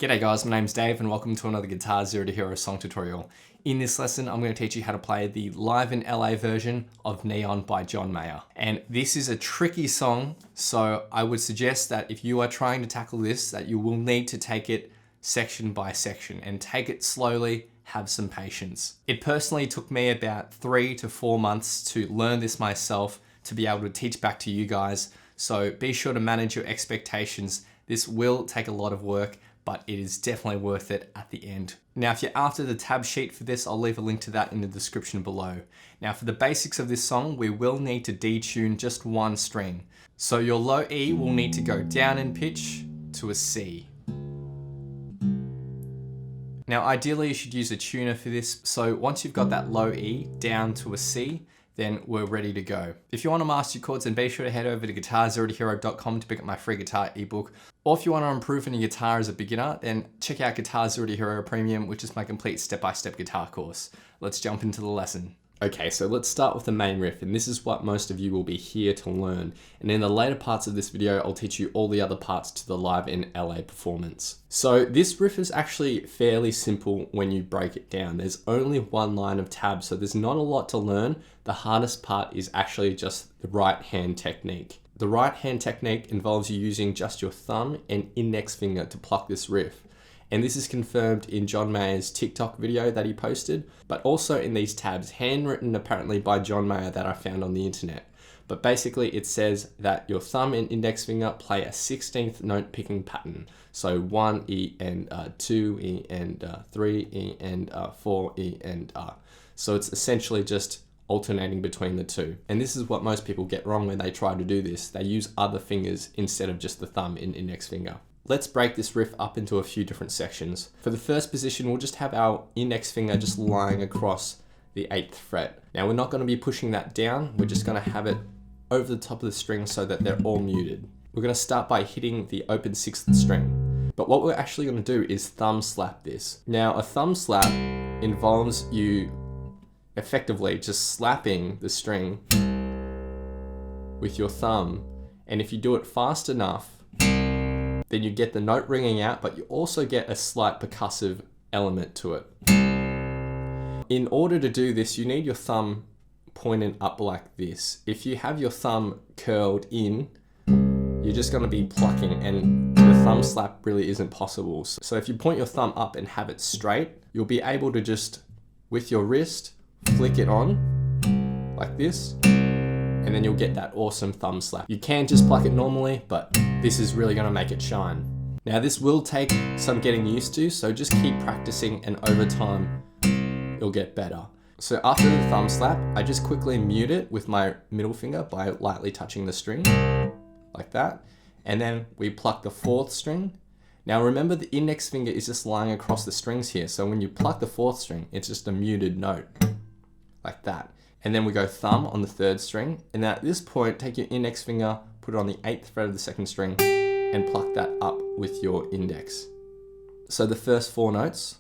G'day guys, my name's Dave and welcome to another Guitar Zero to Hero song tutorial. In this lesson, I'm going to teach you how to play the Live in LA version of Neon by John Mayer. And this is a tricky song, so I would suggest that if you are trying to tackle this, that you will need to take it section by section and take it slowly, have some patience. It personally took me about 3 to 4 months to learn this myself to be able to teach back to you guys. So be sure to manage your expectations. This will take a lot of work, but it is definitely worth it at the end. Now, if you're after the tab sheet for this, I'll leave a link to that in the description below. Now, for the basics of this song, we will need to detune just one string. So your low E will need to go down in pitch to a C. Now, ideally, you should use a tuner for this. So once you've got that low E down to a C, then we're ready to go. If you want to master your chords, then be sure to head over to guitarzerotohero.com to pick up my free guitar ebook. Or if you want to improve on your guitar as a beginner, then check out GZ2H Premium, which is my complete step-by-step guitar course. Let's jump into the lesson. Okay, so let's start with the main riff, and this is what most of you will be here to learn. And in the later parts of this video, I'll teach you all the other parts to the Live in LA performance. So this riff is actually fairly simple when you break it down. There's only one line of tabs, so there's not a lot to learn. The hardest part is actually just the right hand technique. The right hand technique involves you using just your thumb and index finger to pluck this riff. And this is confirmed in John Mayer's TikTok video that he posted, but also in these tabs, handwritten apparently by John Mayer that I found on the internet. But basically it says that your thumb and index finger play a 16th note picking pattern. So 1 E and 2 E and 3 E and 4 E and So it's essentially just alternating between the two. And this is what most people get wrong when they try to do this. They use other fingers instead of just the thumb and index finger. Let's break this riff up into a few different sections. For the first position, we'll just have our index finger just lying across the 8th fret. Now we're not going to be pushing that down, we're just going to have it over the top of the string so that they're all muted. We're going to start by hitting the open 6th string. But what we're actually going to do is thumb slap this. Now a thumb slap involves you effectively just slapping the string with your thumb. And if you do it fast enough, then you get the note ringing out, but you also get a slight percussive element to it. In order to do this, you need your thumb pointed up like this. If you have your thumb curled in, you're just going to be plucking, and the thumb slap really isn't possible. So if you point your thumb up and have it straight, you'll be able to just, with your wrist, flick it on like this, and then you'll get that awesome thumb slap. You can just pluck it normally, but this is really going to make it shine. Now this will take some getting used to, so just keep practicing, and over time you'll get better. So after the thumb slap, I just quickly mute it with my middle finger by lightly touching the string like that, and then we pluck the 4th string. Now remember, the index finger is just lying across the strings here, so when you pluck the 4th string, it's just a muted note like that. And then we go thumb on the 3rd string, and then at this point, take your index finger, put it on the 8th fret of the 2nd string, and pluck that up with your index. So the first 4 notes.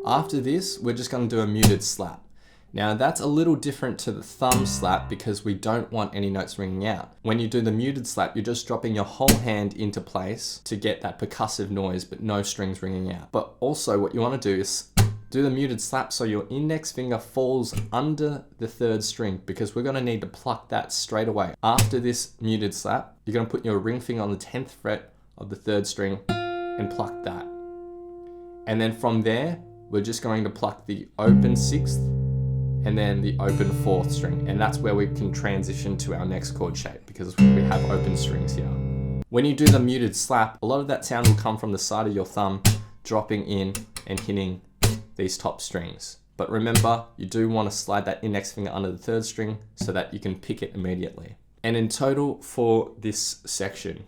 After this, we're just going to do a muted slap. Now that's a little different to the thumb slap because we don't want any notes ringing out. When you do the muted slap, you're just dropping your whole hand into place to get that percussive noise, but no strings ringing out. But also what you want to do is do the muted slap so your index finger falls under the 3rd string, because we're going to need to pluck that straight away. After this muted slap, you're going to put your ring finger on the 10th fret of the 3rd string and pluck that. And then from there, we're just going to pluck the open 6th and then the open 4th string. And that's where we can transition to our next chord shape, because we have open strings here. When you do the muted slap, a lot of that sound will come from the side of your thumb, dropping in and hitting these top strings. But remember, you do want to slide that index finger under the 3rd string so that you can pick it immediately. And in total for this section,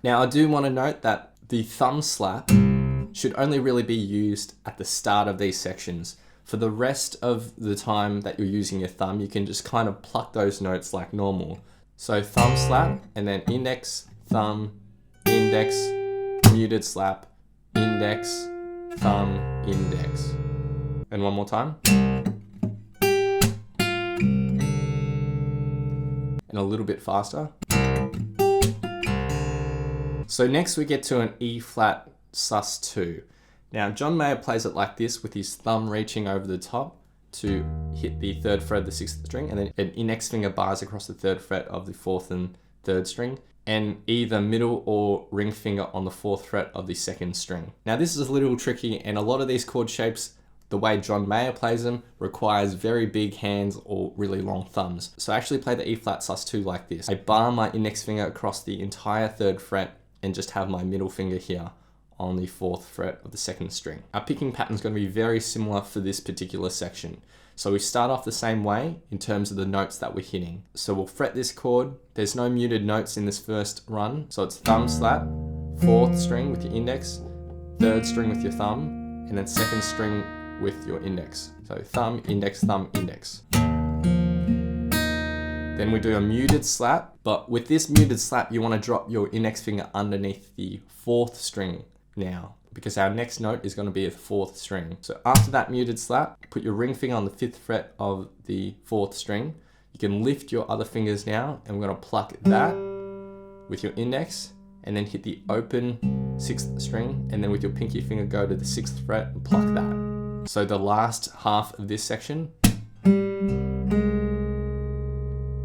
now I do want to note that the thumb slap should only really be used at the start of these sections. For the rest of the time that you're using your thumb, you can just kind of pluck those notes like normal. So thumb slap, and then index, thumb, index, muted slap, index, thumb, index. And one more time. and a little bit faster. So next we get to an E flat sus2. Now John Mayer plays it like this with his thumb reaching over the top to hit the 3rd fret of the 6th string, and then an index finger bars across the 3rd fret of the 4th and 3rd string, and either middle or ring finger on the 4th fret of the 2nd string. Now this is a little tricky, and a lot of these chord shapes, the way John Mayer plays them, requires very big hands or really long thumbs. So I actually play the E flat sus2 like this. I bar my index finger across the entire 3rd fret and just have my middle finger here on the 4th fret of the 2nd string. Our picking pattern is going to be very similar for this particular section. So we start off the same way in terms of the notes that we're hitting. So we'll fret this chord. There's no muted notes in this first run. So it's thumb slap, 4th string with your index, 3rd string with your thumb, and then 2nd string with your index. So thumb, index, thumb, index. Then we do a muted slap, but with this muted slap, you want to drop your index finger underneath the 4th string now, because our next note is going to be a 4th string. So after that muted slap, put your ring finger on the 5th fret of the 4th string. You can lift your other fingers now, and we're going to pluck that with your index, and then hit the open 6th string, and then with your pinky finger go to the 6th fret and pluck that. So the last half of this section,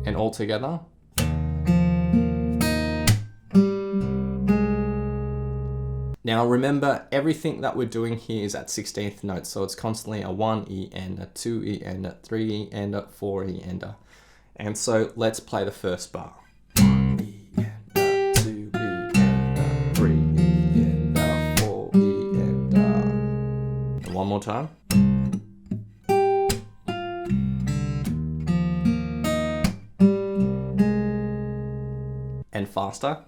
and all together. Now remember, everything that we're doing here is at 16th notes, so it's constantly a 1 E and a 2 E and a 3 E and a 4 E and a. And so let's play the first bar. 1 E and a 2 E and a 3 E and a 4 E and a. And one more time. And faster.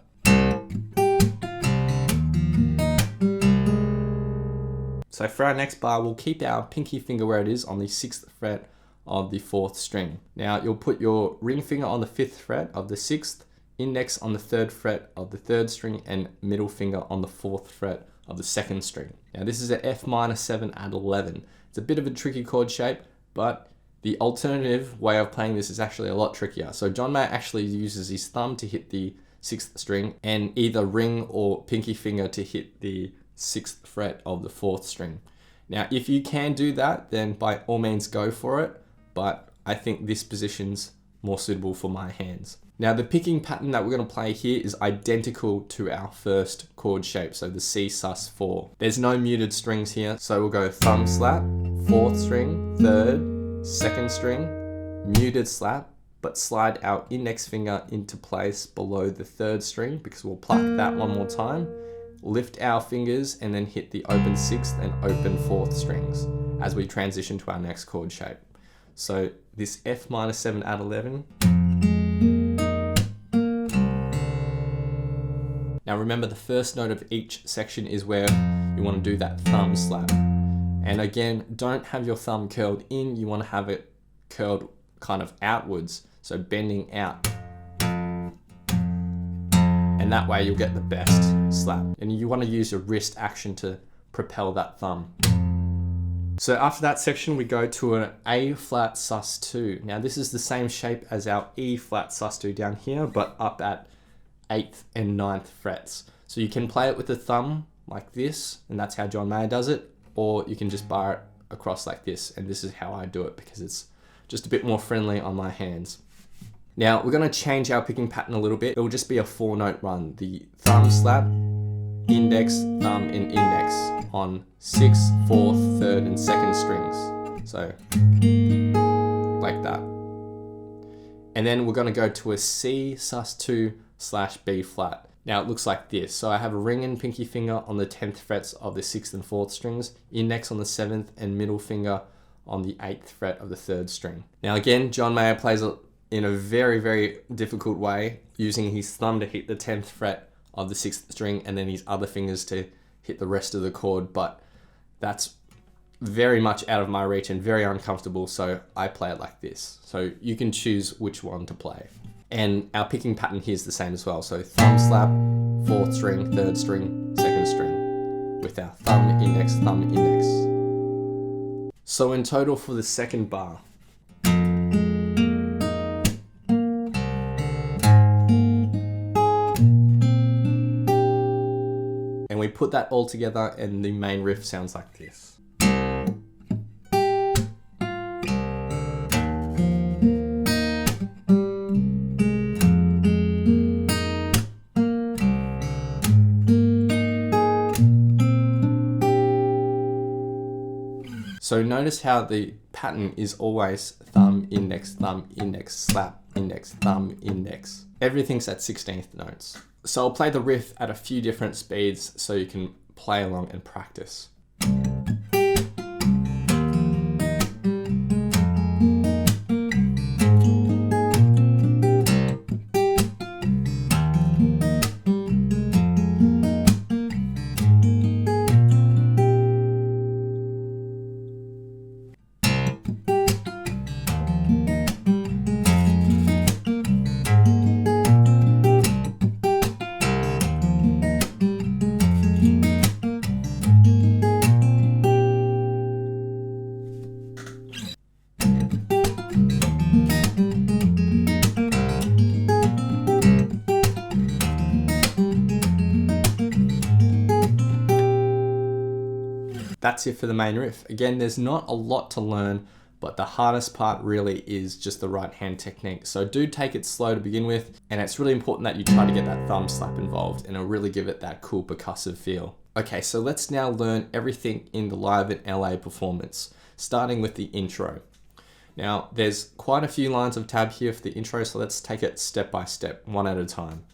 So for our next bar, we'll keep our pinky finger where it is on the 6th fret of the 4th string. Now you'll put your ring finger on the 5th fret of the 6th, index on the 3rd fret of the 3rd string, and middle finger on the 4th fret of the 2nd string. Now this is an F minor 7 at 11. It's a bit of a tricky chord shape, but the alternative way of playing this is actually a lot trickier. So John Mayer actually uses his thumb to hit the 6th string, and either ring or pinky finger to hit the 6th fret of the 4th string. Now if you can do that, then by all means go for it, but I think this position's more suitable for my hands. Now the picking pattern that we're going to play here is identical to our first chord shape, so the C sus4. There's no muted strings here, so we'll go thumb slap, 4th string, 3rd, 2nd string, muted slap, but slide our index finger into place below the 3rd string, because we'll pluck that one more time, lift our fingers, and then hit the open 6th and open 4th strings as we transition to our next chord shape. So this F minor 7 at 11. Now remember, the first note of each section is where you want to do that thumb slap. And again, don't have your thumb curled in, you want to have it curled kind of outwards, so bending out. And that way you'll get the best slap. And you want to use your wrist action to propel that thumb. So after that section, we go to an A flat sus2. Now this is the same shape as our E flat sus2 down here, but up at 8th and 9th frets. So you can play it with the thumb like this, and that's how John Mayer does it, or you can just bar it across like this, and this is how I do it because it's just a bit more friendly on my hands. Now we're going to change our picking pattern a little bit. It will just be a 4-note run. The thumb slap, index, thumb, and index on 6th, 4th, 3rd, and 2nd strings. So like that. And then we're going to go to a C sus2 / B flat. Now it looks like this. So I have a ring and pinky finger on the 10th frets of the 6th and 4th strings, index on the 7th, and middle finger on the 8th fret of the 3rd string. Now again, John Mayer plays it in a very, very difficult way, using his thumb to hit the 10th fret of the 6th string and then his other fingers to hit the rest of the chord, but that's very much out of my reach and very uncomfortable, so I play it like this. So you can choose which one to play. And our picking pattern here is the same as well. So thumb slap, 4th string, 3rd string, 2nd string, with our thumb, index, thumb, index. So in total for the second bar, we put that all together and the main riff sounds like this. So notice how the pattern is always thumb, index, slap, index, thumb, index. Everything's at 16th notes. So I'll play the riff at a few different speeds so you can play along and practice. That's it for the main riff. Again, there's not a lot to learn, but the hardest part really is just the right hand technique. So do take it slow to begin with, and it's really important that you try to get that thumb slap involved, and it'll really give it that cool percussive feel. Okay, so let's now learn everything in the Live in LA performance, starting with the intro. Now, there's quite a few lines of tab here for the intro, so let's take it step by step, one at a time.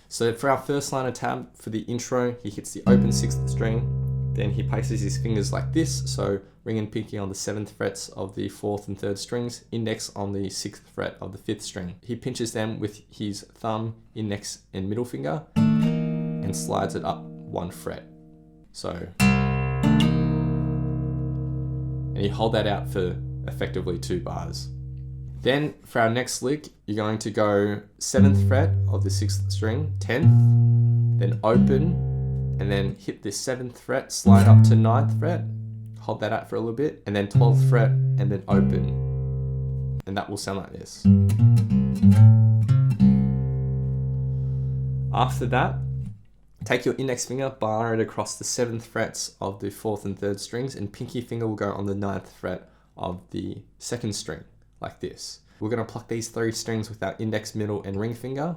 So for our first line of tab, for the intro, he hits the open 6th string, then he places his fingers like this, so ring and pinky on the 7th frets of the 4th and 3rd strings, index on the 6th fret of the 5th string. He pinches them with his thumb, index, and middle finger, and slides it up 1 fret. So, and you hold that out for effectively 2 bars. Then for our next lick, you're going to go 7th fret of the 6th string, 10th, then open, and then hit the 7th fret, slide up to 9th fret, hold that out for a little bit, and then 12th fret, and then open. And that will sound like this. After that, take your index finger, bar it across the 7th frets of the 4th and 3rd strings, and pinky finger will go on the 9th fret of the 2nd string, like this. We're going to pluck these 3 strings with our index, middle, and ring finger,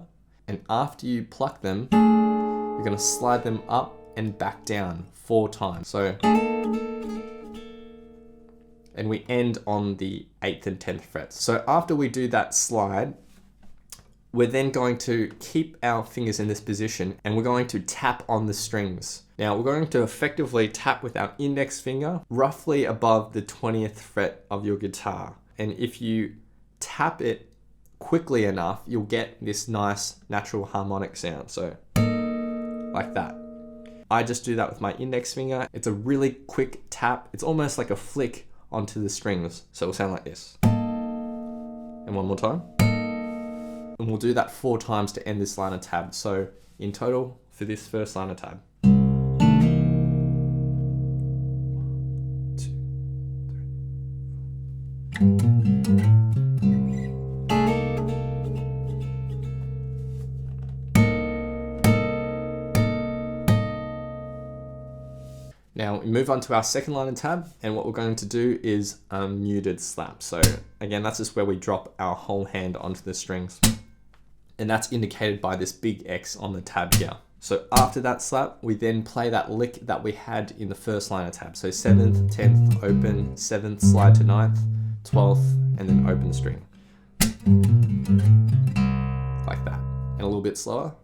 and after you pluck them, you're going to slide them up and back down 4 times. So, and we end on the 8th and 10th frets. So after we do that slide, we're then going to keep our fingers in this position and we're going to tap on the strings. Now we're going to effectively tap with our index finger roughly above the 20th fret of your guitar. And if you tap it quickly enough, you'll get this nice natural harmonic sound. So, like that. I just do that with my index finger. It's a really quick tap. It's almost like a flick onto the strings. So it'll sound like this. And one more time. And we'll do that 4 times to end this line of tab. So in total for this first line of tab. 1, 2, 3. Now we move on to our second line of tab, and what we're going to do is a muted slap. So again, that's just where we drop our whole hand onto the strings. And that's indicated by this big X on the tab here. So after that slap, we then play that lick that we had in the first line of tab. So 7th, 10th, open, 7th, slide to 9th, 12th, and then open string. Like that. And a little bit slower.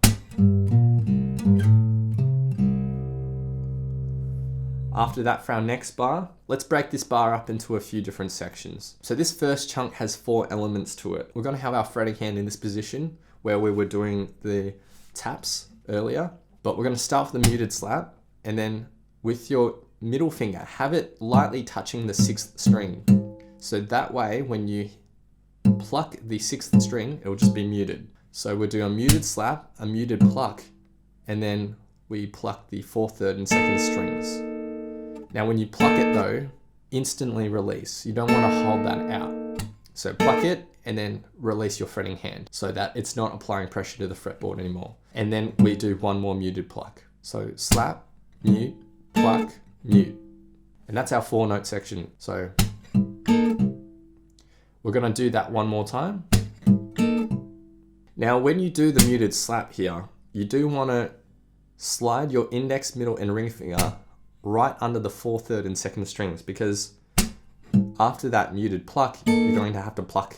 After that, for our next bar, let's break this bar up into a few different sections. So this first chunk has 4 elements to it. We're going to have our fretting hand in this position where we were doing the taps earlier, but we're going to start with the muted slap, and then with your middle finger, have it lightly touching the 6th string. So that way, when you pluck the 6th string, it'll just be muted. So we'll do a muted slap, a muted pluck, and then we pluck the 4th, 3rd, and 2nd strings. Now when you pluck it though, instantly release. You don't want to hold that out. So pluck it and then release your fretting hand so that it's not applying pressure to the fretboard anymore. And then we do one more muted pluck. So slap, mute, pluck, mute. And that's our 4-note section. So we're gonna do that one more time. Now, when you do the muted slap here, you do wanna slide your index, middle, and ring finger right under the 4th, 3rd, and 2nd strings, because after that muted pluck, you're going to have to pluck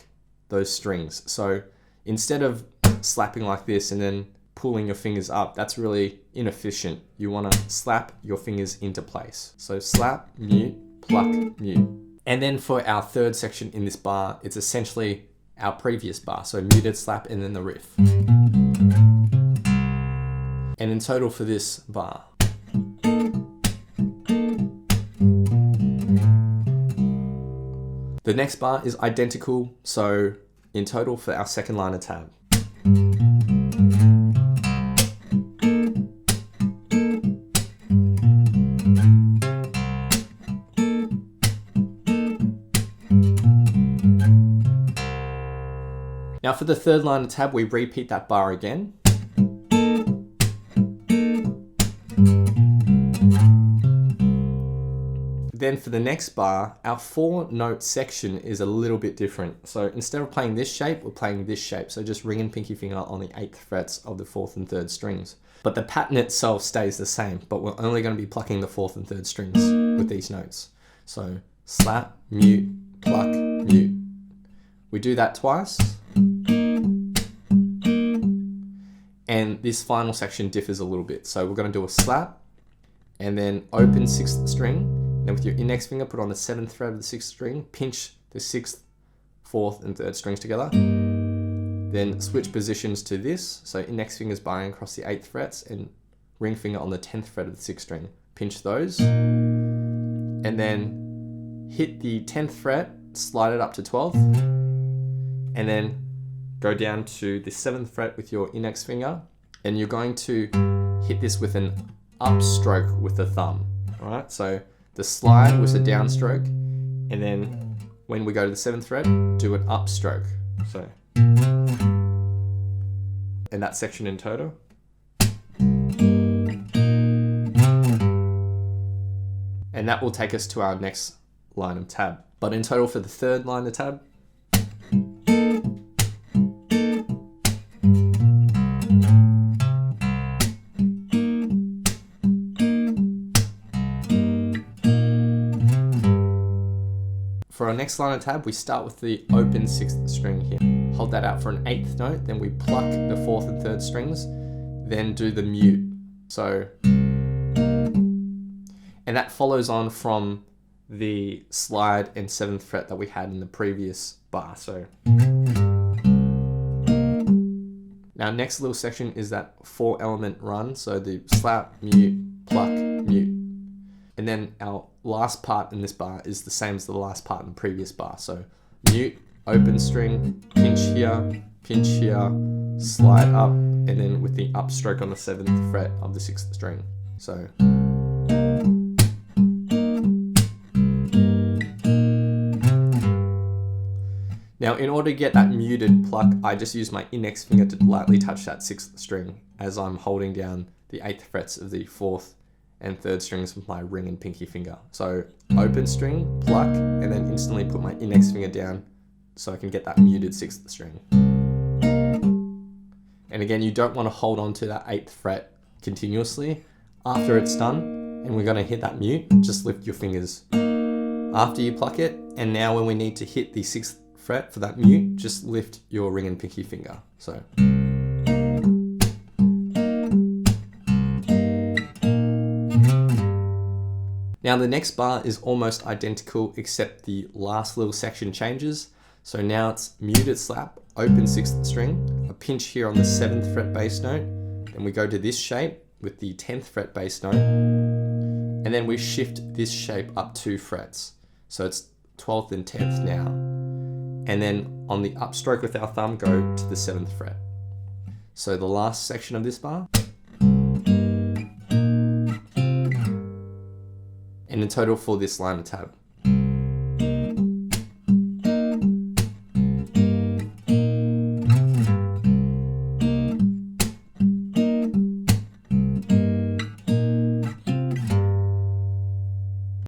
those strings. So instead of slapping like this and then pulling your fingers up, that's really inefficient. You want to slap your fingers into place. So slap, mute, pluck, mute. And then for our 3rd section in this bar, it's essentially our previous bar. So muted, slap, and then the riff. And in total for this bar, the next bar is identical. So in total for our 2nd liner tab. Now for the 3rd liner tab, we repeat that bar again. Then for the next bar, our 4-note section is a little bit different. So instead of playing this shape, we're playing this shape. So just ring and pinky finger on the 8th frets of the 4th and 3rd strings. But the pattern itself stays the same, but we're only going to be plucking the 4th and 3rd strings with these notes. So slap, mute, pluck, mute. We do that twice. And this final section differs a little bit. So we're going to do a slap and then open 6th string. Then with your index finger, put on the 7th fret of the 6th string, pinch the 6th, 4th, and 3rd strings together. Then switch positions to this. So index finger's barring across the 8th frets and ring finger on the 10th fret of the 6th string. Pinch those. And then hit the 10th fret, slide it up to 12th. And then go down to the 7th fret with your index finger. And you're going to hit this with an upstroke with the thumb. All right, so the slide was a downstroke, and then when we go to the 7th fret, do an upstroke. So, and that section in total. And that will take us to our next line of tab. But in total for the 3rd line of tab, for our next line of tab, we start with the open 6th string here. Hold that out for an 8th note, then we pluck the 4th and 3rd strings, then do the mute. So, and that follows on from the slide and 7th fret that we had in the previous bar. So, now next little section is that 4-element run. So the slap, mute, pluck, mute. And then our last part in this bar is the same as the last part in the previous bar. So mute, open string, pinch here, slide up, and then with the upstroke on the 7th fret of the 6th string. So. Now in order to get that muted pluck, I just use my index finger to lightly touch that 6th string as I'm holding down the 8th frets of the 4th and 3rd strings with my ring and pinky finger. So open string, pluck, and then instantly put my index finger down so I can get that muted 6th string. And again, you don't want to hold on to that 8th fret continuously. After it's done, and we're going to hit that mute, just lift your fingers after you pluck it. And now when we need to hit the 6th fret for that mute, just lift your ring and pinky finger. So. Now the next bar is almost identical except the last little section changes. So now it's muted slap, open 6th string, a pinch here on the 7th fret bass note, then we go to this shape with the 10th fret bass note, and then we shift this shape up 2 frets. So it's 12th and 10th now. And then on the upstroke with our thumb, go to the 7th fret. So the last section of this bar. And in total for this line of tab.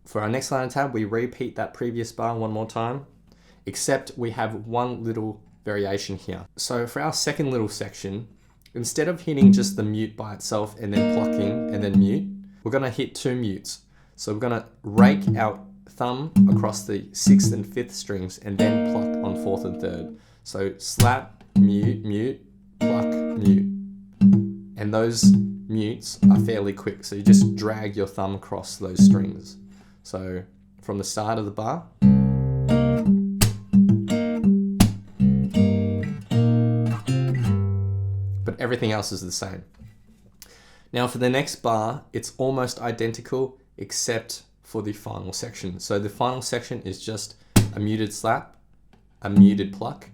For our next line of tab, we repeat that previous bar one more time, except we have one little variation here. So for our second little section, instead of hitting just the mute by itself and then plucking and then mute, we're gonna hit 2 mutes. So we're gonna rake our thumb across the 6th and 5th strings and then pluck on 4th and 3rd. So slap, mute, mute, pluck, mute. And those mutes are fairly quick. So you just drag your thumb across those strings. So from the start of the bar, but everything else is the same. Now for the next bar, it's almost identical except for the final section. So the final section is just a muted slap, a muted pluck,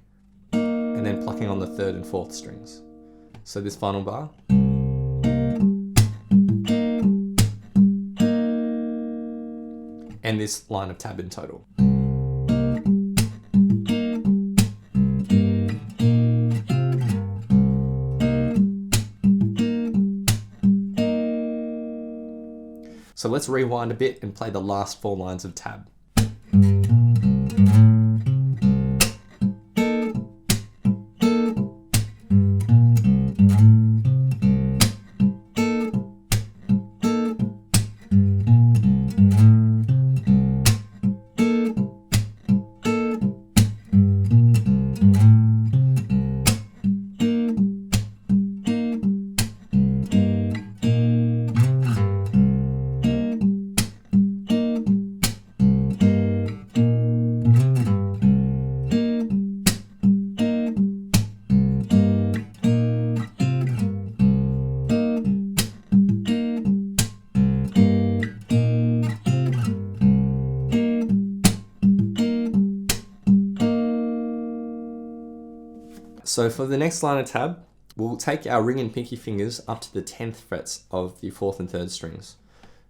and then plucking on the 3rd and 4th strings. So this final bar. And this line of tab in total. So let's rewind a bit and play the last 4 lines of tab. So for the next line of tab, we'll take our ring and pinky fingers up to the 10th frets of the 4th and 3rd strings.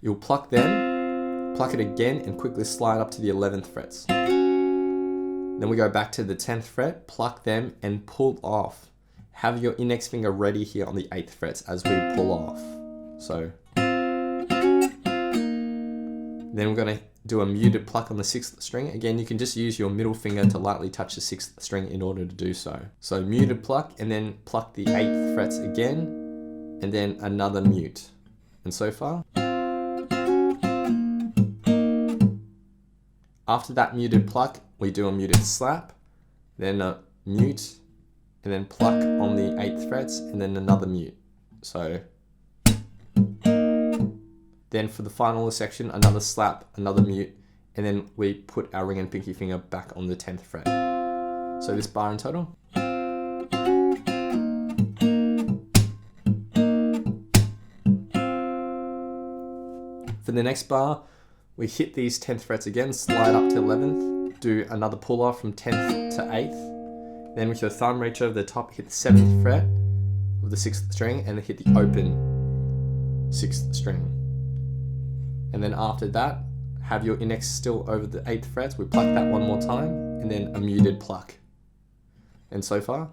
You'll pluck them, pluck it again, and quickly slide up to the 11th frets. Then we go back to the 10th fret, pluck them, and pull off. Have your index finger ready here on the 8th frets as we pull off. So then we're going to do a muted pluck on the 6th string. Again, you can just use your middle finger to lightly touch the 6th string in order to do so. So muted pluck, and then pluck the 8th frets again, and then another mute. And so far. After that muted pluck, we do a muted slap, then a mute, and then pluck on the 8th frets, and then another mute. So then for the final section, another slap, another mute, and then we put our ring and pinky finger back on the 10th fret. So this bar in total. For the next bar, we hit these 10th frets again, slide up to 11th, do another pull off from 10th to 8th. Then with your thumb reach over the top, hit the 7th fret of the 6th string, and then hit the open 6th string. And then after that, have your index still over the 8th frets. We pluck that one more time, and then a muted pluck. And so far.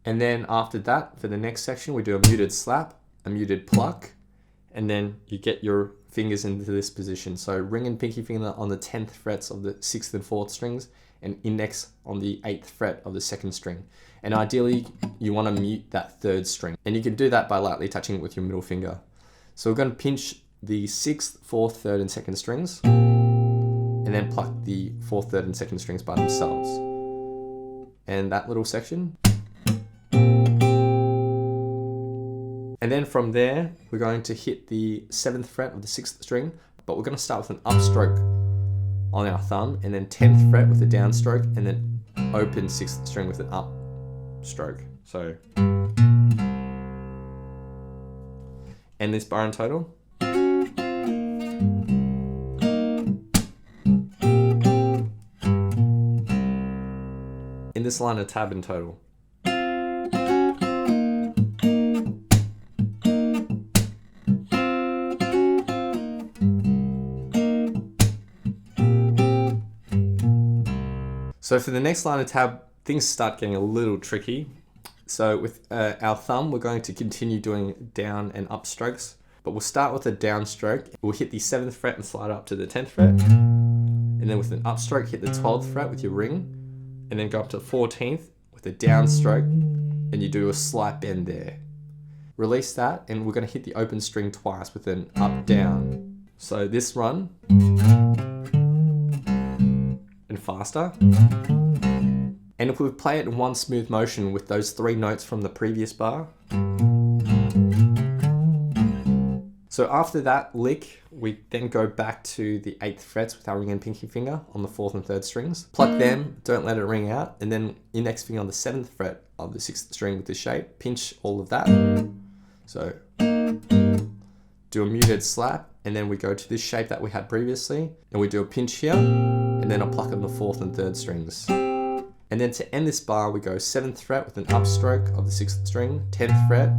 And then after that, for the next section, we do a muted slap, a muted pluck, and then you get your fingers into this position. So ring and pinky finger on the 10th frets of the 6th and 4th strings, and index on the 8th fret of the 2nd string. And ideally, you want to mute that 3rd string. And you can do that by lightly touching it with your middle finger. So we're going to pinch the 6th, 4th, 3rd, and 2nd strings, and then pluck the 4th, 3rd, and 2nd strings by themselves. And that little section. And then from there, we're going to hit the 7th fret of the 6th string, but we're going to start with an upstroke on our thumb, and then 10th fret with a downstroke, and then open 6th string with an upstroke. So, and this bar in total. In this line of tab in total. So for the next line of tab, things start getting a little tricky. So with our thumb, we're going to continue doing down and up strokes, But we'll start with a downstroke. We'll hit the 7th fret and slide up to the 10th fret. And then with an upstroke, hit the 12th fret with your ring. And then go up to the 14th with a downstroke. And you do a slight bend there. Release that, and we're going to hit the open string twice with an up, down. So this run, and faster. And if we play it in one smooth motion with those 3 notes from the previous bar. So after that lick, we then go back to the 8th frets with our ring and pinky finger on the 4th and 3rd strings. Pluck them, don't let it ring out, and then your next finger on the 7th fret of the 6th string with the shape, pinch all of that. So do a muted slap, and then we go to this shape that we had previously, and we do a pinch here, and then a pluck on the 4th and 3rd strings. And then to end this bar, we go 7th fret with an upstroke of the 6th string, 10th fret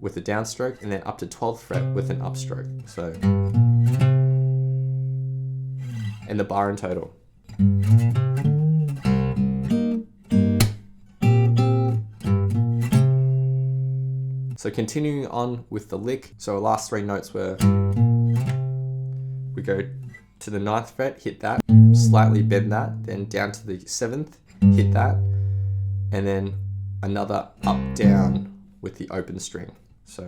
with a downstroke, and then up to 12th fret with an upstroke. So, and the bar in total. So continuing on with the lick, so our last 3 notes were, we go to the 9th fret, hit that, slightly bend that, then down to the 7th, hit that, and then another up, down with the open string. So,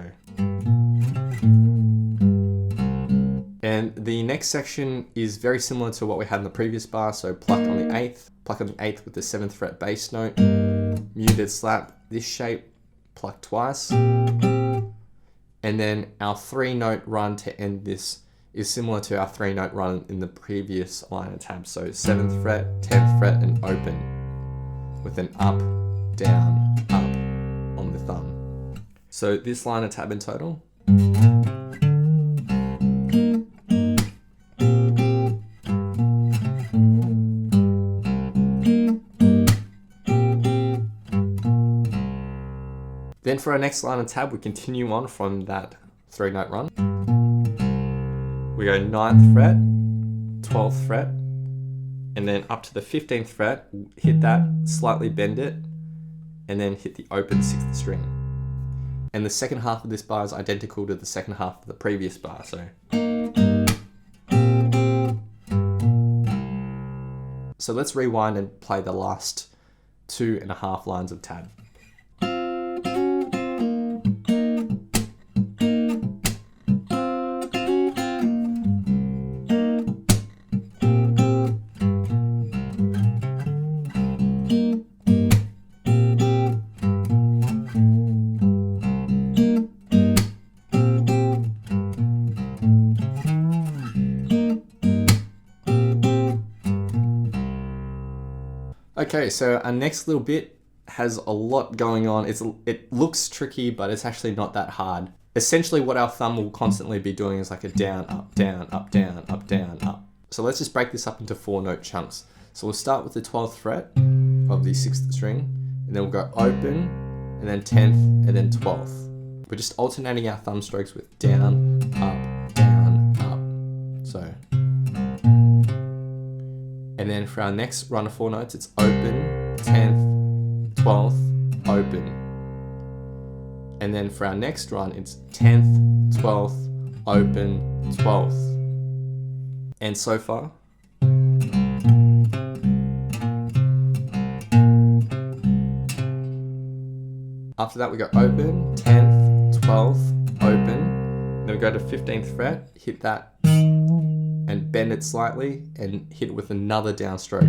and the next section is very similar to what we had in the previous bar. So pluck on the 8th, pluck on the 8th with the 7th fret bass note, muted slap, this shape, pluck twice. And then our 3-note run to end this is similar to our 3-note run in the previous line of tabs. So 7th fret, 10th fret, and open with an up, down, up on the thumb. So this line of tab in total. Then for our next line of tab, we continue on from that 3-note run. We go 9th fret, 12th fret, and then up to the 15th fret, hit that, slightly bend it, and then hit the open 6th string. And the second half of this bar is identical to the second half of the previous bar. So let's rewind and play the last 2.5 lines of tab. Okay, so our next little bit has a lot going on. It looks tricky, but it's actually not that hard. Essentially what our thumb will constantly be doing is like a down, up, down, up, down, up, down, up. So let's just break this up into 4-note chunks. So we'll start with the 12th fret of the 6th string, and then we'll go open, and then 10th, and then 12th. We're just alternating our thumb strokes with down, up, down, up. So. And then for our next run of 4 notes, it's open, 10th, 12th, open. And then for our next run, it's 10th, 12th, open, 12th. And so far. After that, we go open, 10th, 12th, open. Then we go to 15th fret, hit that, and bend it slightly and hit it with another downstroke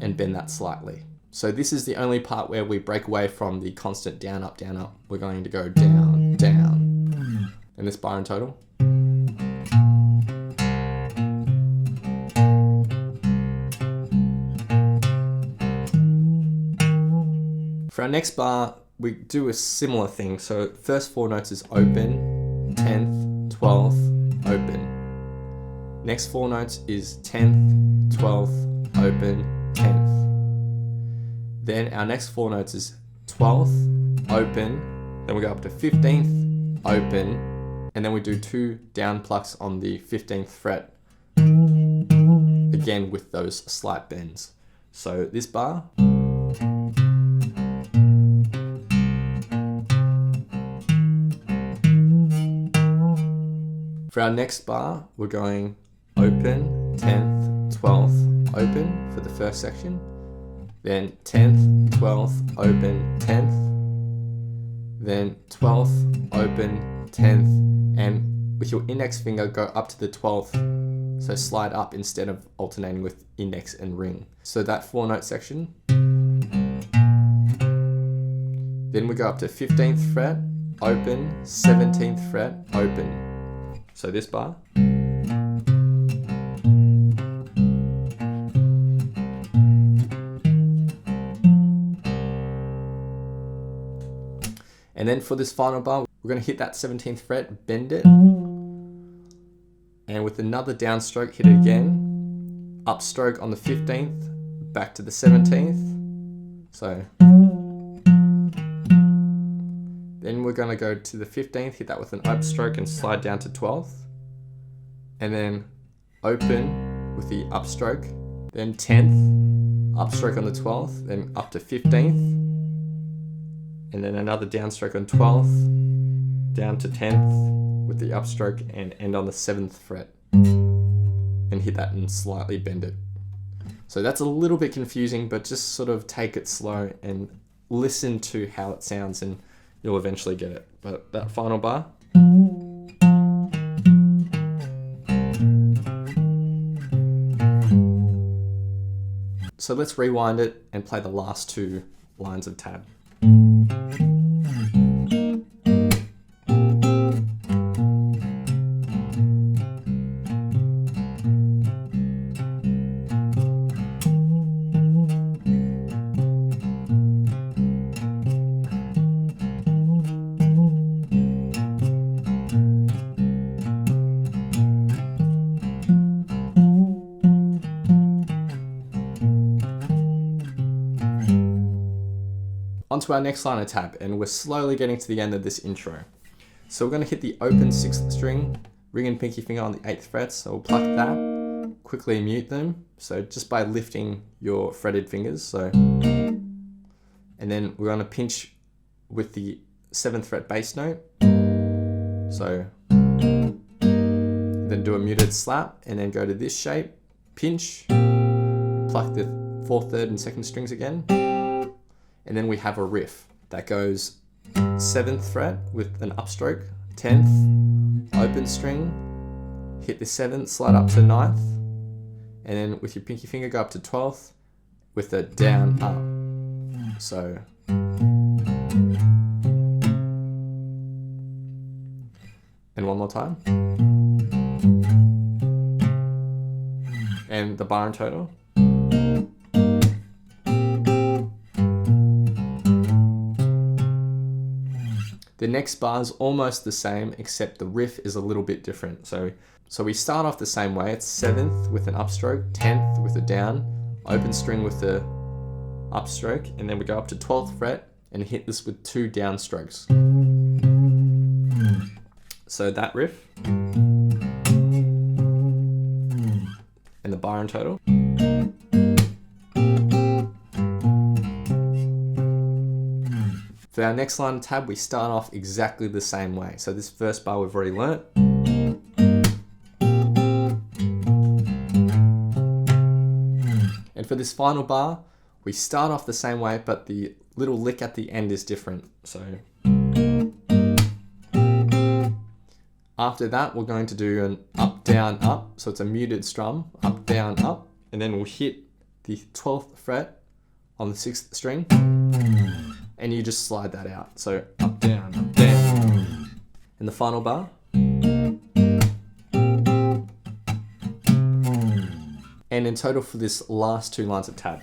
and bend that slightly. So this is the only part where we break away from the constant down, up, down, up. We're going to go down, down. And this bar in total. For our next bar, we do a similar thing. So first 4 notes is open, 10th, 12th, open. Next 4 notes is 10th, 12th, open, 10th. Then our next 4 notes is 12th, open, then we go up to 15th, open, and then we do 2 down plucks on the 15th fret, again with those slight bends. So this bar. For our next bar, we're going open, 10th, 12th, open for the first section. Then 10th, 12th, open, 10th. Then 12th, open, 10th, and with your index finger go up to the 12th. So slide up instead of alternating with index and ring. So that 4-note section. Then we go up to 15th fret, open, 17th fret, open. So this bar. And then for this final bar, we're going to hit that 17th fret, bend it, and with another downstroke, hit it again, upstroke on the 15th, back to the 17th, so. Then we're going to go to the 15th, hit that with an upstroke and slide down to 12th, and then open with the upstroke, then 10th, upstroke on the 12th, then up to 15th, and then another downstroke on 12th, down to 10th with the upstroke and end on the 7th fret and hit that and slightly bend it. So that's a little bit confusing, but just sort of take it slow and listen to how it sounds and you'll eventually get it. But that final bar. So let's rewind it and play the last two lines of tab. Onto our next line of tab, and we're slowly getting to the end of this intro. So we're going to hit the open 6th string, ring and pinky finger on the 8th fret, so we'll pluck that, quickly mute them, so just by lifting your fretted fingers, so. And then we're going to pinch with the 7th fret bass note, so. Then do a muted slap, and then go to this shape, pinch, pluck the 4th, 3rd and 2nd strings again. And then we have a riff that goes 7th fret with an upstroke, 10th, open string, hit the 7th, slide up to 9th, and then with your pinky finger go up to 12th with a down, up. So. And one more time. And the bar in total. The next bar is almost the same, except the riff is a little bit different. So we start off the same way. It's 7th with an upstroke, 10th with a down, open string with the upstroke, and then we go up to 12th fret and hit this with 2 downstrokes. So that riff. And the bar in total. For our next line of tab, we start off exactly the same way. So this first bar we've already learnt. And for this final bar, we start off the same way, but the little lick at the end is different. So after that, we're going to do an up, down, up. So it's a muted strum, up, down, up. And then we'll hit the 12th fret on the 6th string. And you just slide that out. So up, down, up, down. And the final bar. And in total for this last 2 lines of tab.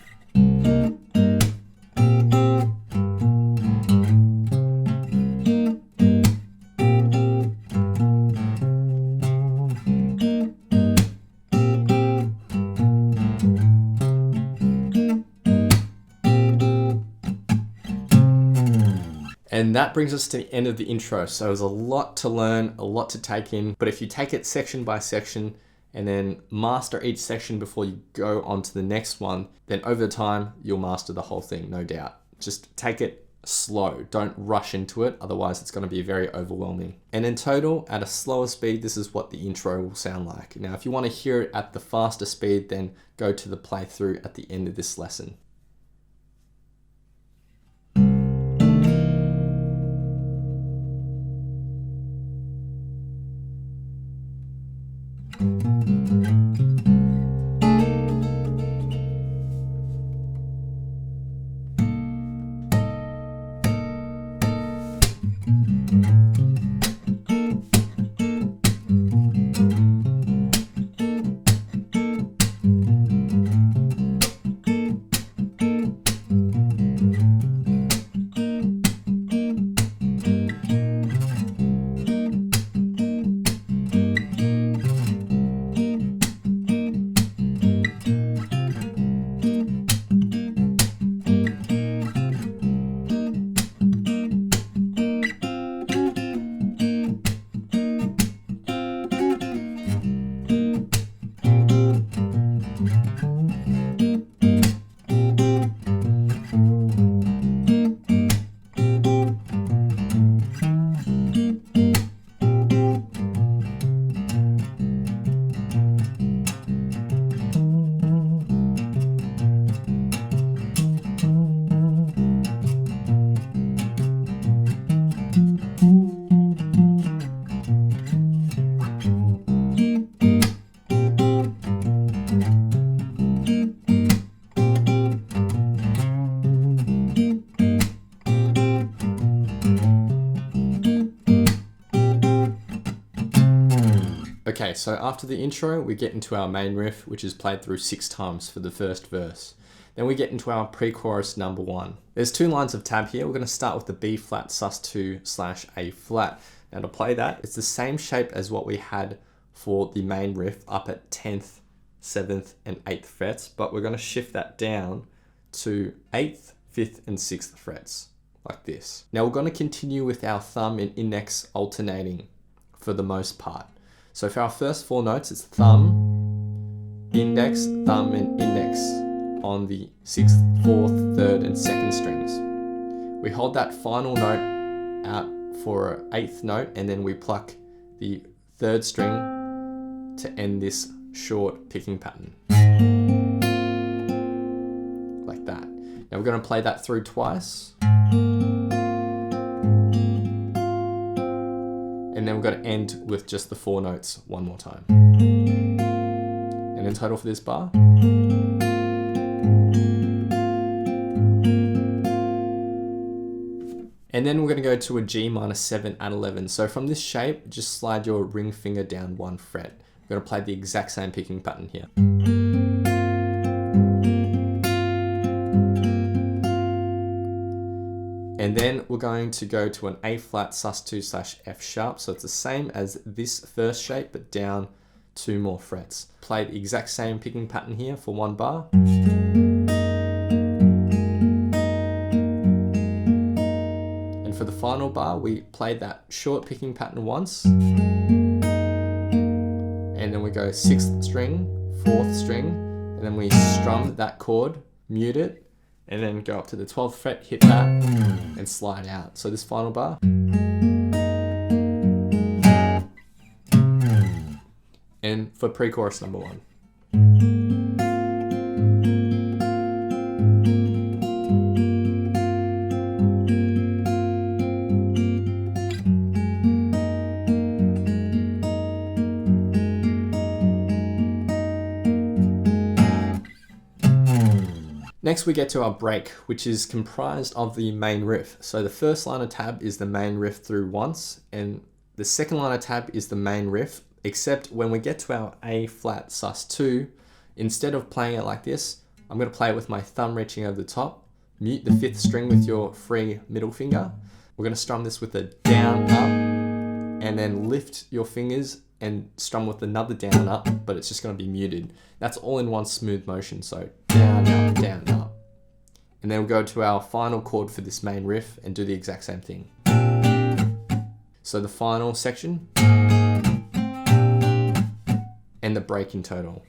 And that brings us to the end of the intro. So there's a lot to learn, a lot to take in, but if you take it section by section and then master each section before you go on to the next one, then over time, you'll master the whole thing, no doubt. Just take it slow. Don't rush into it, otherwise it's going to be very overwhelming. And in total, at a slower speed, this is what the intro will sound like. Now, if you want to hear it at the faster speed, then go to the playthrough at the end of this lesson. Okay, so after the intro, we get into our main riff, which is played through 6 times for the first verse. Then we get into our pre-chorus number 1. There's 2 lines of tab here. We're going to start with the B flat sus2 / A flat. Now to play that, it's the same shape as what we had for the main riff up at 10th, 7th, and 8th frets, but we're going to shift that down to 8th, 5th, and 6th frets, like this. Now we're going to continue with our thumb and index alternating for the most part. So for our first 4 notes, it's thumb, index, thumb, and index on the 6th, 4th, 3rd, and 2nd strings. We hold that final note out for an 8th note, and then we pluck the 3rd string to end this short picking pattern. Like that. Now we're going to play that through twice. And then we're going to end with just the 4 notes one more time. And in total for this bar. And then we're going to go to a G minor 7 at 11. So from this shape, just slide your ring finger down 1 fret. We're going to play the exact same picking pattern here. And then we're going to go to an A flat sus2 / F sharp. So it's the same as this first shape, but down 2 more frets. Play the exact same picking pattern here for 1 bar. And for the final bar, we played that short picking pattern once. And then we go 6th string, 4th string, and then we strum that chord, mute it, and then go up to the 12th fret, hit that, and slide out. So this final bar. And for pre-chorus number 1. Next we get to our break, which is comprised of the main riff. So the first line of tab is the main riff through once, and the second line of tab is the main riff, except when we get to our A flat sus2, instead of playing it like this, I'm going to play it with my thumb reaching over the top, mute the 5th string with your free middle finger. We're going to strum this with a down, up, and then lift your fingers and strum with another down, up, but it's just going to be muted. That's all in one smooth motion, so down, up, down, up. And then we'll go to our final chord for this main riff and do the exact same thing. So the final section and the break in total.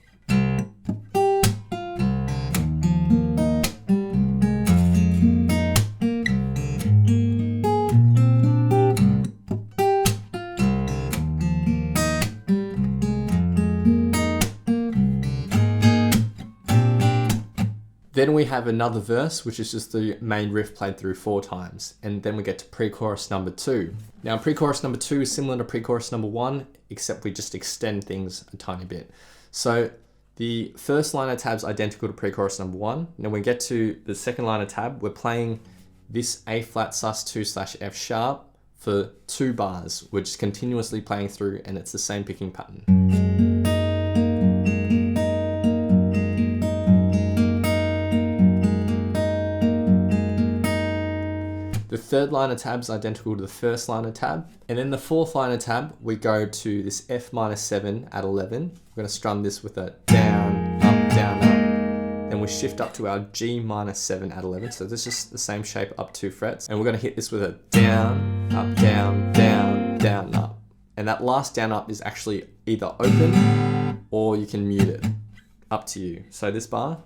Then we have another verse, which is just the main riff played through 4 times. And then we get to pre-chorus number 2. Now pre-chorus number 2 is similar to pre-chorus number 1, except we just extend things a tiny bit. So the first line of tab's identical to pre-chorus number 1. And then we get to the second line of tab, we're playing this A flat sus2 / F sharp for 2 bars. We're just continuously playing through, and it's the same picking pattern. The third line of tab is identical to the first line of tab. And then the fourth line of tab, we go to this F-7 at 11. We're going to strum this with a down, up, down, up. Then we shift up to our G-7 at 11. So this is the same shape, up 2 frets. And we're going to hit this with a down, up, down, down, down, up. And that last down, up is actually either open or you can mute it. Up to you. So this bar.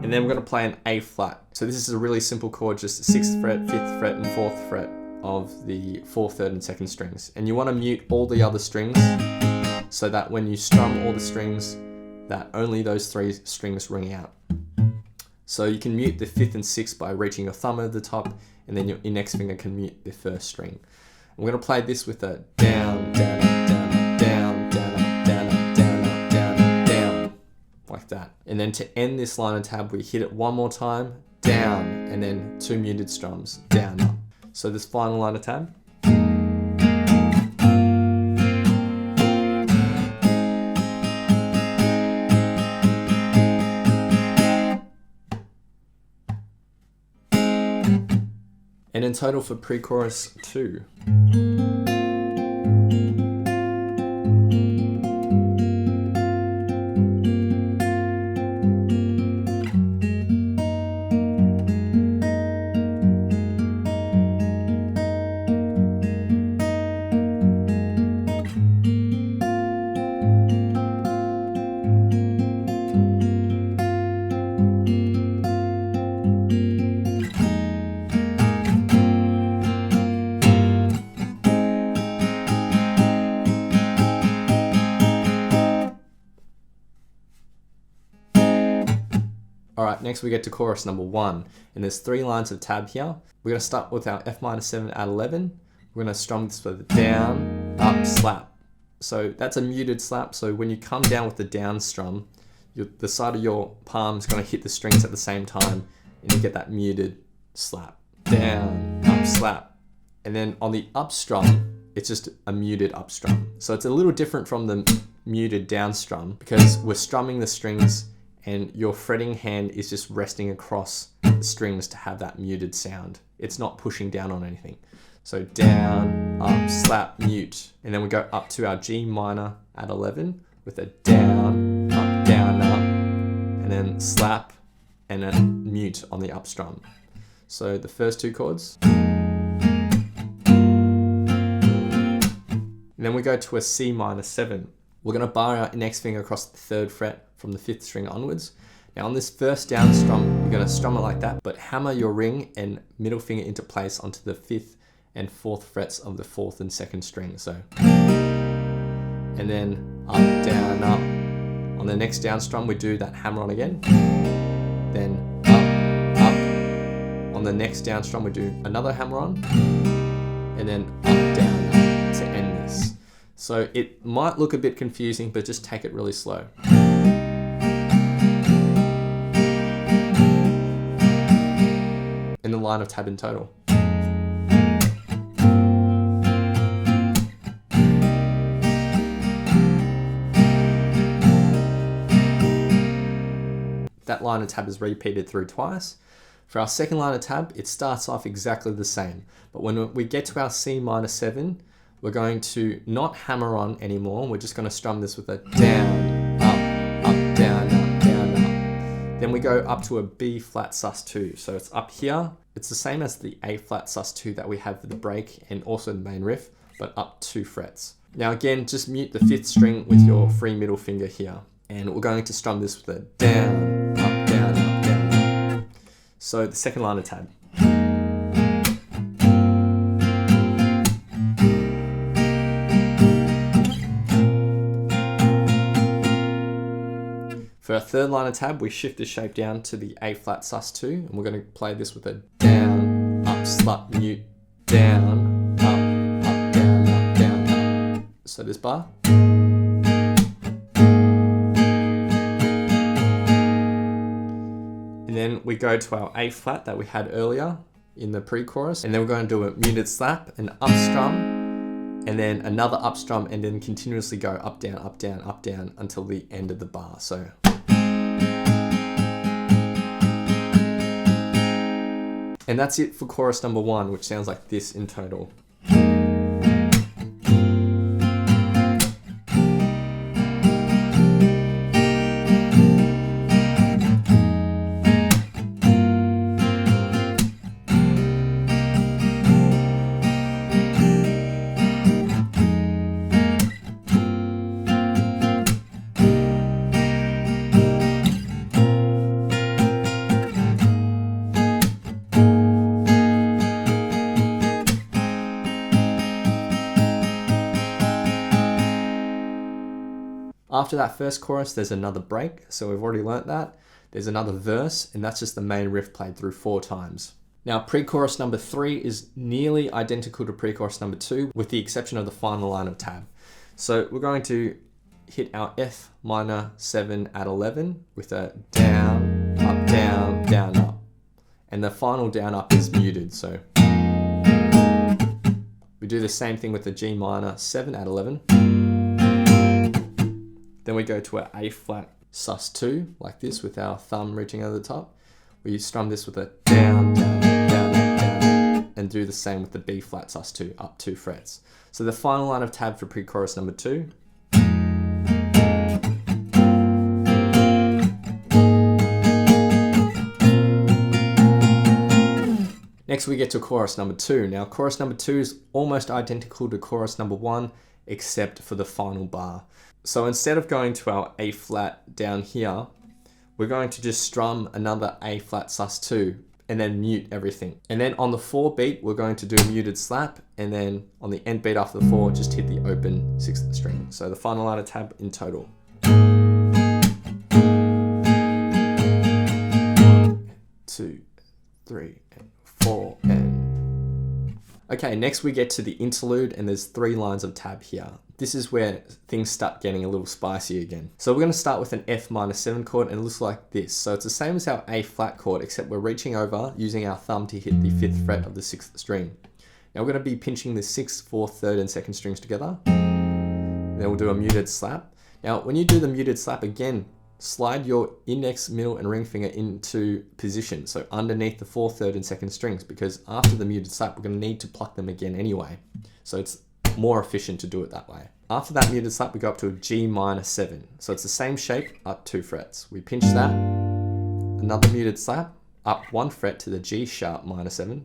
And then we're going to play an A flat. So this is a really simple chord, just 6th fret, 5th fret, and 4th fret of the 4th, 3rd, and 2nd strings. And you want to mute all the other strings so that when you strum all the strings, that only those 3 strings ring out. So you can mute the 5th and 6th by reaching your thumb over the top, and then your index finger can mute the 1st string. And we're going to play this with a down, down, up, down, up, down, down, up, down, up, down, up, down, up, down, like that. And then to end this line of tab, we hit it one more time, down, and then 2 muted strums, down, up. So this final line of tab. And in total for pre-chorus 2. Alright, next we get to chorus number 1, and there's 3 lines of tab here. We're going to start with our F-7 at 11. We're going to strum this with a down, up, slap. So that's a muted slap, so when you come down with the down strum, the side of your palm is going to hit the strings at the same time, and you get that muted slap. Down, up, slap. And then on the up strum, it's just a muted up strum. So it's a little different from the muted down strum, because we're strumming the strings and your fretting hand is just resting across the strings to have that muted sound. It's not pushing down on anything. So down, up, slap, mute. And then we go up to our G minor at 11 with a down, up, and then slap and a mute on the up strum. So the first 2 chords. And then we go to a C-7. We're going to bar our index finger across the 3rd fret from the 5th string onwards. Now on this first down strum, you're going to strum it like that, but hammer your ring and middle finger into place onto the 5th and 4th frets of the 4th and 2nd string. So, and then up, down, up. On the next down strum, we do that hammer on again. Then up, up. On the next down strum, we do another hammer on, and then up, down, up to end this. So it might look a bit confusing, but just take it really slow. In the line of tab in total. That line of tab is repeated through twice. For our second line of tab, it starts off exactly the same. But when we get to our C-7, we're going to not hammer on anymore. We're just going to strum this with a down, up, down, up, down, up. Then we go up to a B flat sus2. So it's up here. It's the same as the A flat sus2 that we have for the break and also the main riff, but up 2 frets. Now again, just mute the 5th string with your free middle finger here. And we're going to strum this with a down, up, down, up, down. So the second line of tab. our third line of tab, we shift the shape down to the A flat sus2, and we're going to play this with a down, up, slut, mute, down, up, down, up, down, up. So this bar. And then we go to our A flat that we had earlier in the pre-chorus, and then we're going to do a muted slap, an up strum, and then another up strum, and then continuously go up, down, up, down, up, down until the end of the bar. So. And that's it for chorus number 1, which sounds like this in total. After that first chorus, there's another break, so we've already learnt that. There's another verse, and that's just the main riff played through 4 times. Now, pre-chorus number 3 is nearly identical to pre-chorus number 2, with the exception of the final line of tab. So we're going to hit our F minor 7 at 11 with a down, up, down, down, up. And the final down, up is muted, so. We do the same thing with the G minor 7 at 11. Then we go to our A flat sus2, like this, with our thumb reaching over the top. We strum this with a down, down, down, up, down, and do the same with the B flat sus2, up 2 frets. So the final line of tab for pre-chorus number 2. Next we get to chorus number 2. Now chorus number 2 is almost identical to chorus number 1, except for the final bar. So instead of going to our A flat down here, we're going to just strum another A flat sus2 and then mute everything. And then on the 4 beat, we're going to do a muted slap, and then on the end beat after the 4, just hit the open 6th string. So the final line of tab in total. 1, 2, 3, and 4, and... Okay, next we get to the interlude, and there's 3 lines of tab here. This is where things start getting a little spicy again. So we're going to start with an F minor 7 chord, and it looks like this. So it's the same as our A flat chord, except we're reaching over using our thumb to hit the 5th fret of the 6th string. Now we're going to be pinching the 6th, 4th, 3rd, and 2nd strings together. Then we'll do a muted slap. Now when you do the muted slap again, slide your index, middle, and ring finger into position. So underneath the 4th, 3rd, and 2nd strings, because after the muted slap, we're going to need to pluck them again anyway. So it's more efficient to do it that way. After that muted slap, we go up to a G minor 7. So it's the same shape, up 2 frets. We pinch that, another muted slap, up 1 fret to the G sharp minor 7.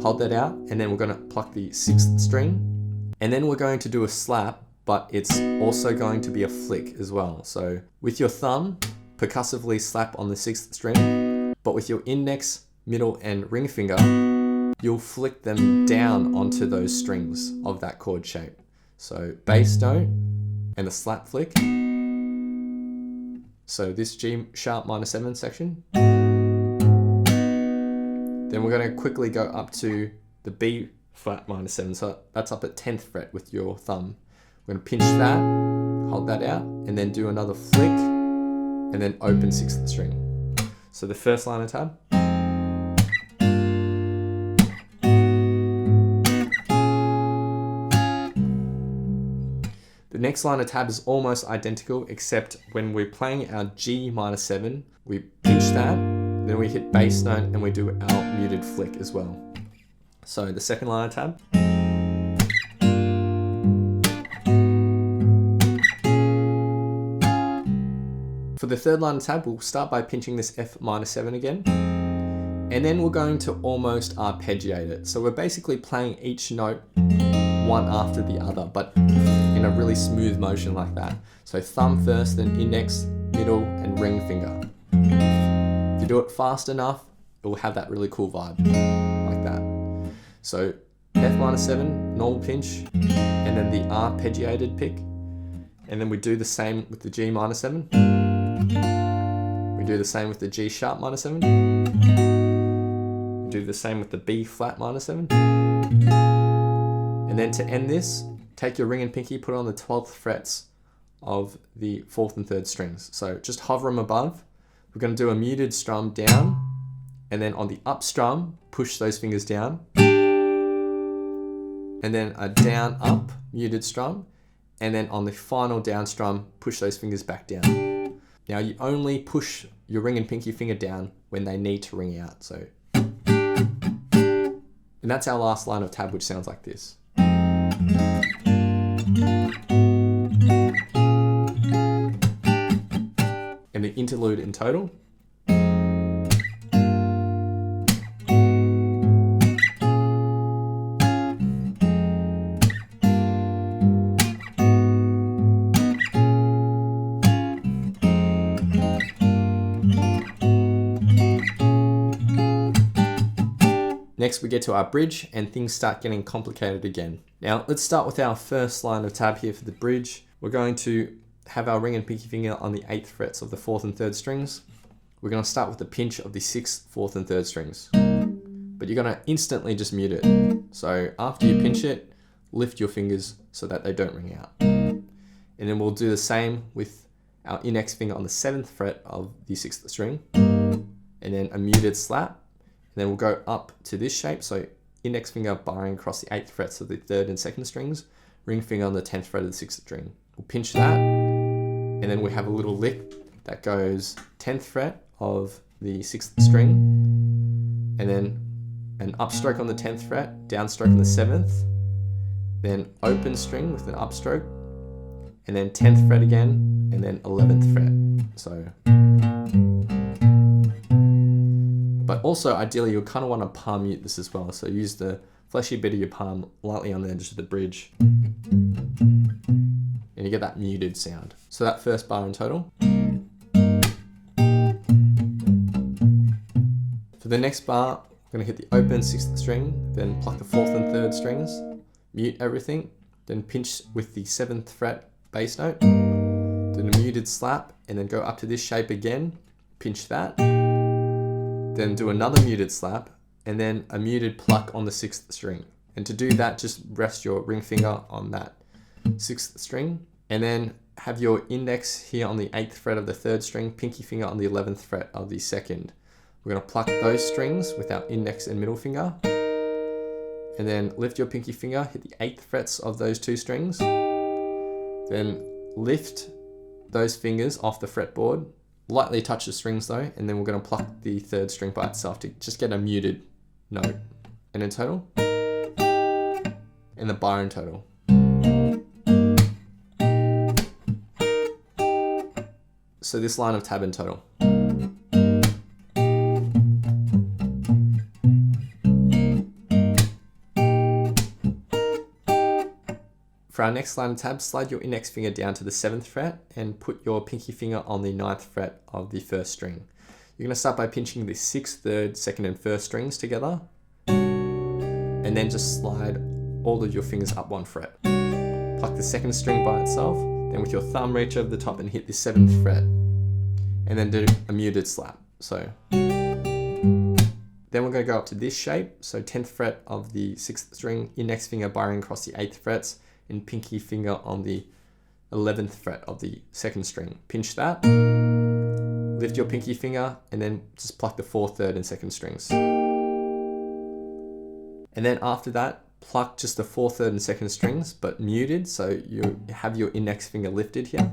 Hold that out, and then we're going to pluck the 6th string. And then we're going to do a slap, but it's also going to be a flick as well. So with your thumb, percussively slap on the 6th string, but with your index, middle, and ring finger, you'll flick them down onto those strings of that chord shape. So bass note and the slap flick. So this G sharp minor 7 section. Then we're going to quickly go up to the B flat minor 7. So that's up at 10th fret with your thumb. We're going to pinch that, hold that out, and then do another flick, and then open 6th string. So the first line of tab. The next line of tab is almost identical, except when we're playing our G minor 7, we pinch that, then we hit bass note, and we do our muted flick as well. So the second line of tab. For the third line of tab, we'll start by pinching this F minor 7 again, and then we're going to almost arpeggiate it. So we're basically playing each note one after the other, but in a really smooth motion like that. So thumb first, then index, middle, and ring finger. If you do it fast enough, it will have that really cool vibe, like that. So F minor 7, normal pinch, and then the arpeggiated pick, And then we do the same with the G minor 7. We do the same with the G sharp minor 7. We do the same with the B flat minor 7. And then to end this, take your ring and pinky, put it on the 12th frets of the 4th and 3rd strings. So just hover them above. We're going to do a muted strum down, and then on the up strum, push those fingers down. And then a down up muted strum, and then on the final down strum, push those fingers back down. Now you only push your ring and pinky finger down when they need to ring out. So, and that's our last line of tab, which sounds like this. And the interlude in total. Next we get to our bridge and things start getting complicated again. Now let's start with our first line of tab here for the bridge. We're going to have our ring and pinky finger on the 8th frets of the 4th and 3rd strings. We're going to start with the pinch of the 6th, 4th and 3rd strings. But you're going to instantly just mute it. So after you pinch it, lift your fingers so that they don't ring out. And then we'll do the same with our index finger on the 7th fret of the 6th string. And then a muted slap. And then we'll go up to this shape. So index finger barring across the 8th frets of the 3rd and 2nd strings. Ring finger on the 10th fret of the 6th string. We'll pinch that. And then we have a little lick that goes 10th fret of the 6th string, and then an upstroke on the 10th fret, downstroke on the 7th, then open string with an upstroke, and then 10th fret again, and then 11th fret. So, but also ideally you'll kind of want to palm mute this as well. So use the fleshy bit of your palm lightly on the edge of the bridge. And you get that muted sound. So that first bar in total. For the next bar, I'm going to hit the open 6th string, then pluck the 4th and 3rd strings, mute everything, then pinch with the 7th fret bass note, then a muted slap, and then go up to this shape again, pinch that, then do another muted slap, and then a muted pluck on the 6th string. And to do that, just rest your ring finger on that 6th string, and then have your index here on the 8th fret of the 3rd string, pinky finger on the 11th fret of the 2nd. We're going to pluck those strings with our index and middle finger, and then lift your pinky finger, hit the 8th frets of those 2 strings, then lift those fingers off the fretboard, lightly touch the strings though, and then we're going to pluck the 3rd string by itself to just get a muted note. And in total, and the bar in total. So this line of tab in total. For our next line of tab, slide your index finger down to the 7th fret and put your pinky finger on the 9th fret of the 1st string. You're going to start by pinching the 6th, 3rd, 2nd and 1st strings together, and then just slide all of your fingers up 1 fret. Pluck the 2nd string by itself, then with your thumb reach over the top and hit the 7th fret, and then do a muted slap. So then we're going to go up to this shape, so 10th fret of the 6th string, index finger barring across the 8th frets, and pinky finger on the 11th fret of the 2nd string. Pinch that, lift your pinky finger, and then just pluck the 4th, 3rd and 2nd strings. And then after that, pluck just the 4th, 3rd and 2nd strings, but muted, so you have your index finger lifted here,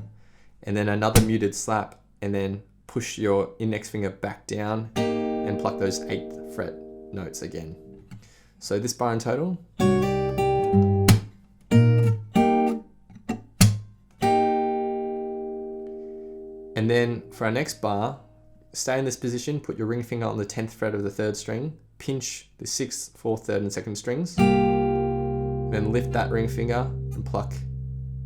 and then another muted slap, and then push your index finger back down and pluck those 8th fret notes again. So this bar in total. And then for our next bar, stay in this position, put your ring finger on the 10th fret of the 3rd string, pinch the 6th, 4th, 3rd and 2nd strings, then lift that ring finger and pluck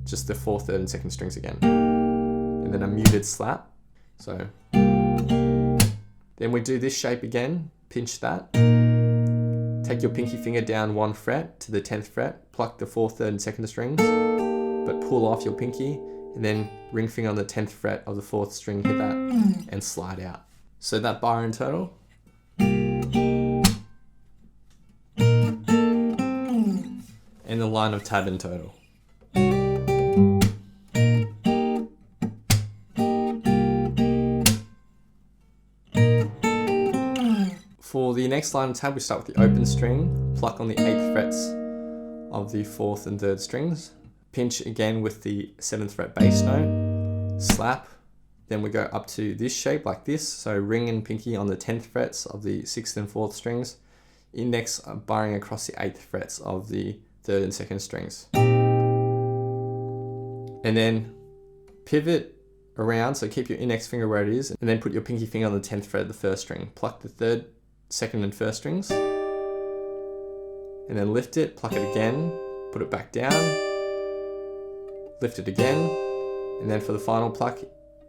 just the 4th, 3rd and 2nd strings again. And then a muted slap. So then we do this shape again, pinch that, take your pinky finger down 1 fret to the 10th fret, pluck the 4th, 3rd and 2nd strings, but pull off your pinky, and then ring finger on the 10th fret of the 4th string, hit that, and slide out. So that bar in total. And the line of tab in total. For the next line of tab, we start with the open string, pluck on the 8th frets of the 4th and 3rd strings, pinch again with the 7th fret bass note, slap, then we go up to this shape like this, so ring and pinky on the 10th frets of the 6th and 4th strings, index barring across the 8th frets of the 3rd and 2nd strings. And then pivot around, so keep your index finger where it is, and then put your pinky finger on the 10th fret of the 1st string. Pluck the 3rd, 2nd and 1st strings, and then lift it, pluck it again, put it back down, lift it again, and then for the final pluck,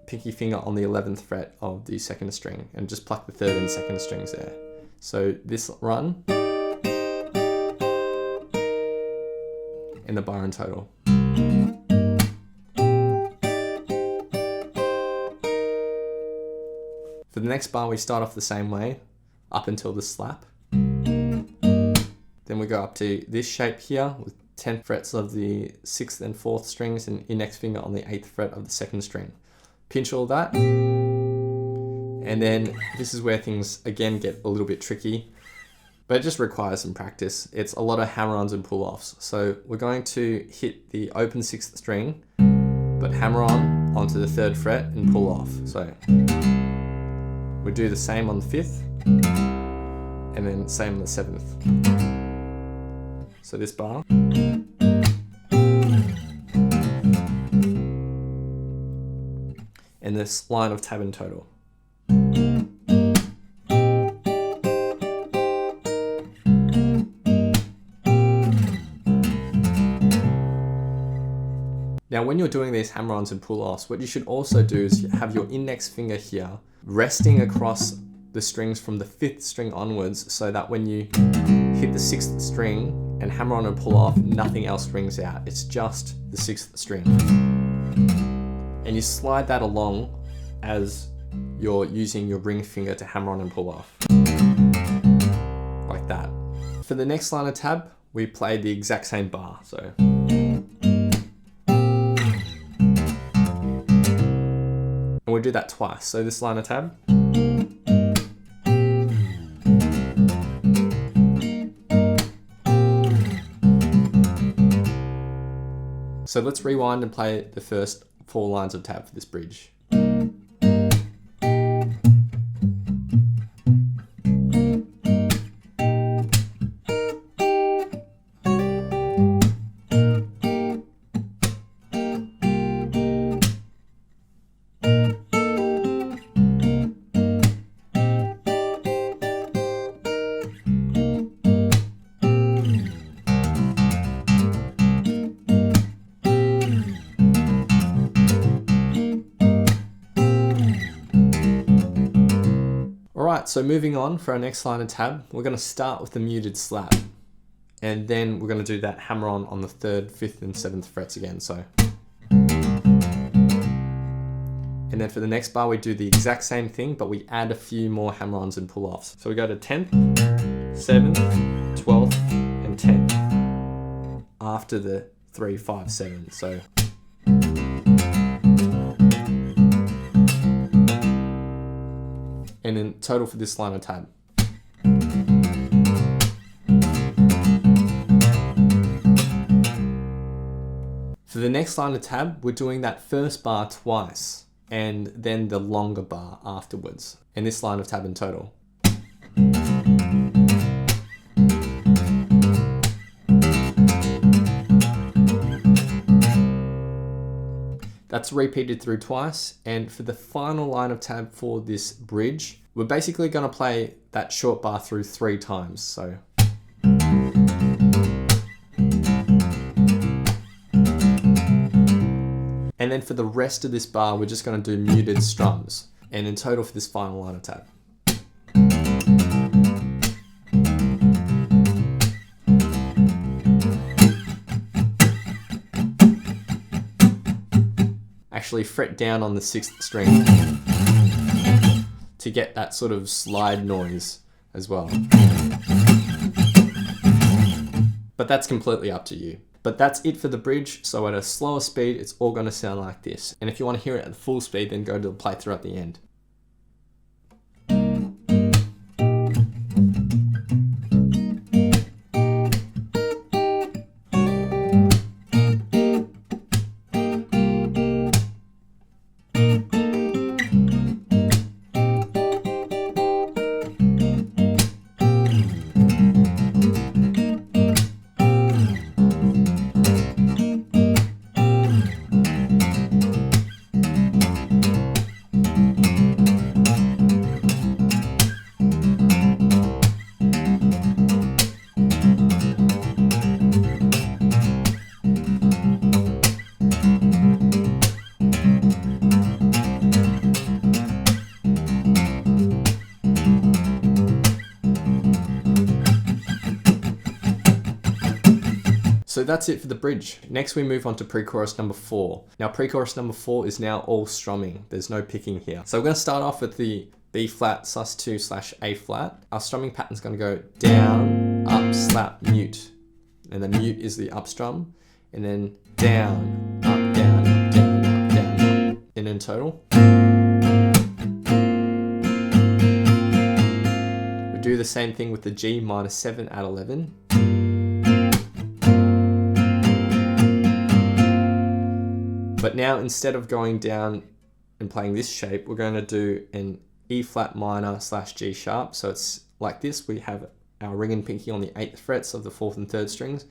pinky finger on the 11th fret of the 2nd string, and just pluck the 3rd and 2nd strings there. So this run, and the bar in total. For the next bar, we start off the same way, up until the slap. Then we go up to this shape here, with 10 frets of the 6th and 4th strings, and index finger on the 8th fret of the 2nd string. Pinch all that, and then this is where things again get a little bit tricky, but it just requires some practice. It's a lot of hammer-ons and pull-offs. So we're going to hit the open 6th string, but hammer on onto the 3rd fret and pull off. So we do the same on the 5th, and then same on the 7th. So this bar. And this line of tab in total. Now when you're doing these hammer-ons and pull-offs, what you should also do is have your index finger here resting across the strings from the 5th string onwards, so that when you hit the 6th string and hammer on and pull off, nothing else rings out. It's just the 6th string. And you slide that along as you're using your ring finger to hammer on and pull off. Like that. For the next line of tab, we play the exact same bar. So. And we do that twice. So this line of tab. So let's rewind and play the first 4 lines of tab for this bridge. Alright, so moving on for our next line of tab, we're going to start with the muted slap. And then we're going to do that hammer on the 3rd, 5th and 7th frets again. So. And then for the next bar, we do the exact same thing, but we add a few more hammer-ons and pull-offs. So we go to 10th, 7th, 12th and 10th after the 3, 5, 7. So. And in total for this line of tab. For the next line of tab, we're doing that first bar twice, and then the longer bar afterwards. And this line of tab in total. That's repeated through twice, and for the final line of tab for this bridge, we're basically going to play that short bar through 3 times. So. And then for the rest of this bar, we're just going to do muted strums, and in total for this final line of tab. actually fret down on the 6th string to get that sort of slide noise as well. But that's completely up to you. But that's it for the bridge. So at a slower speed, it's all going to sound like this. And if you want to hear it at full speed, then go to the playthrough at the end. So that's it for the bridge. Next we move on to pre-chorus number 4. Now pre-chorus number 4 is now all strumming. There's no picking here. So we're going to start off with the B flat sus2 / A flat. Our strumming pattern is going to go down, up, slap, mute. And the mute is the up strum. And then down, up, down, up, down, up, down, up. And in total. We do the same thing with the G minor 7 at 11. But now instead of going down and playing this shape, we're going to do an E flat minor / G sharp. So it's like this. We have our ring and pinky on the 8th frets of the 4th and 3rd strings,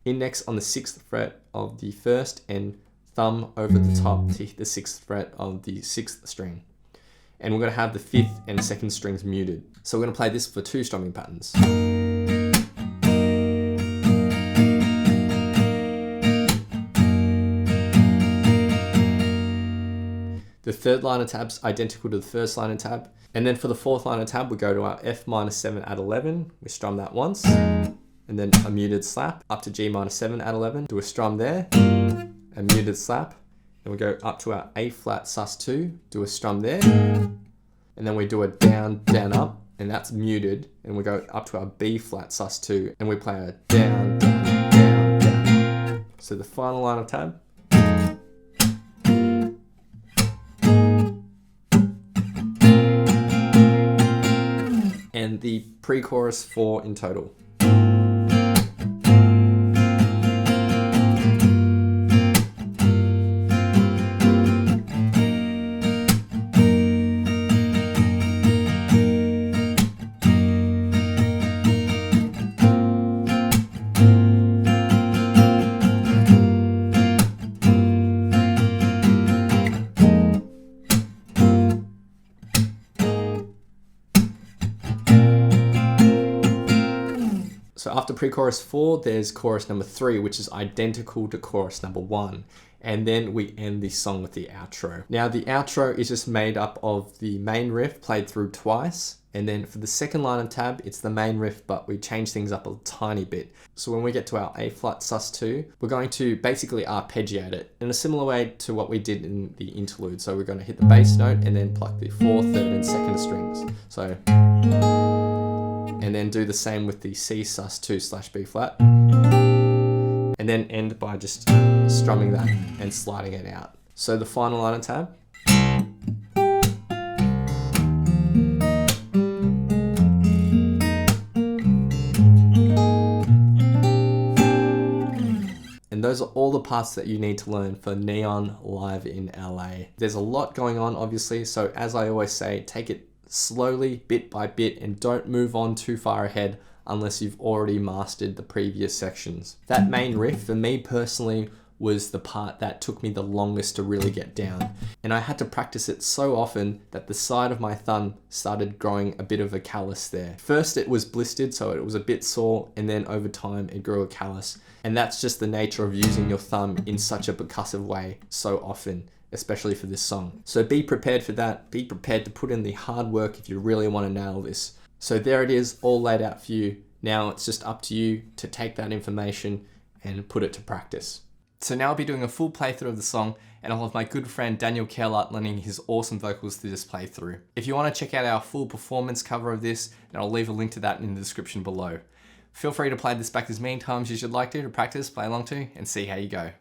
index on the 6th fret of the 1st, and thumb over the top to hit the 6th fret of the 6th string. And we're going to have the 5th and 2nd strings muted. So we're going to play this for 2 strumming patterns. The 3rd liner tab's identical to the 1st liner tab. And then for the 4th liner tab, we go to our F minor 7 at 11. We strum that once, and then a muted slap up to G minor 7 at 11. Do a strum there, a muted slap. Then we go up to our A flat sus2, do a strum there. And then we do a down, down, up, and that's muted. And we go up to our B flat sus2, and we play a down, down, down, down. So the final line of tab. And the pre-chorus 4 in total. So after pre-chorus 4, there's chorus number 3, which is identical to chorus number 1. And then we end the song with the outro. Now the outro is just made up of the main riff played through twice. And then for the 2nd liner tab, it's the main riff, but we change things up a tiny bit. So when we get to our A flat sus2, we're going to basically arpeggiate it in a similar way to what we did in the interlude. So we're going to hit the bass note and then pluck the 4th, 3rd and 2nd strings. So, and then do the same with the C sus2 / B flat. And then end by just strumming that and sliding it out. So the final liner tab. And those are all the parts that you need to learn for Neon live in LA. There's a lot going on, obviously, so as I always say, take it slowly, bit by bit, and don't move on too far ahead unless you've already mastered the previous sections. That main riff, for me personally, was the part that took me the longest to really get down. And I had to practice it so often that the side of my thumb started growing a bit of a callus there. First it was blistered, so it was a bit sore, and then over time it grew a callus. And that's just the nature of using your thumb in such a percussive way so often, especially for this song. So be prepared for that. Be prepared to put in the hard work if you really want to nail this. So there it is, all laid out for you. Now it's just up to you to take that information and put it to practice. So now I'll be doing a full playthrough of the song, and I'll have my good friend Daniel Kellart lending his awesome vocals to this playthrough. If you want to check out our full performance cover of this, then I'll leave a link to that in the description below. Feel free to play this back as many times as you'd like to practice, play along to, and see how you go.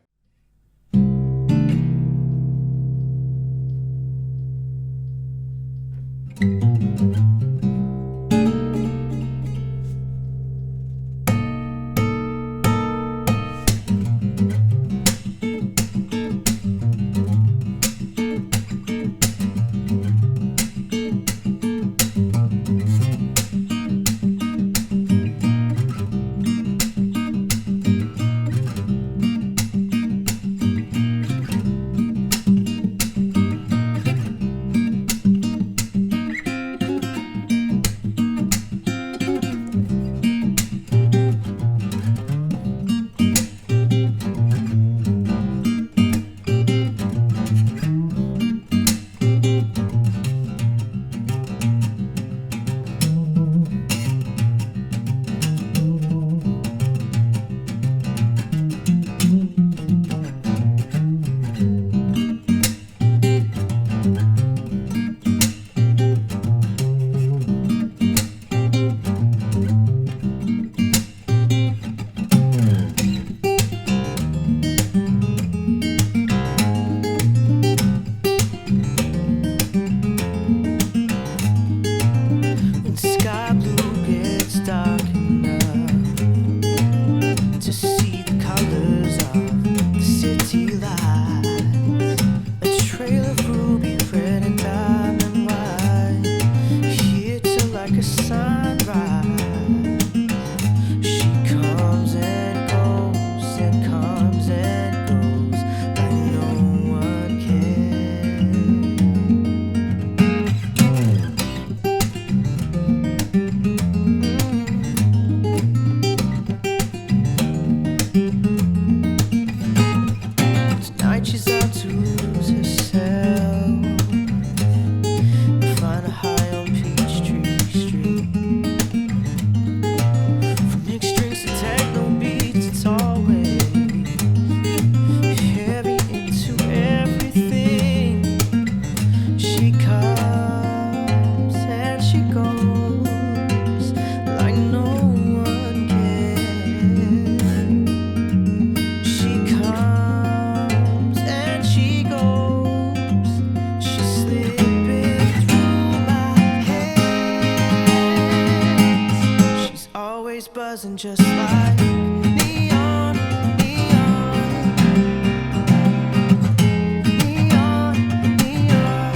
Buzzing just like neon, neon, neon, neon.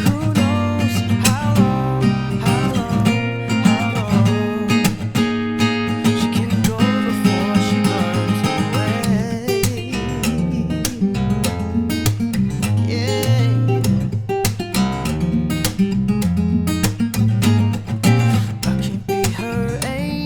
Who knows how long she can go before she runs away. Yeah. Her angel.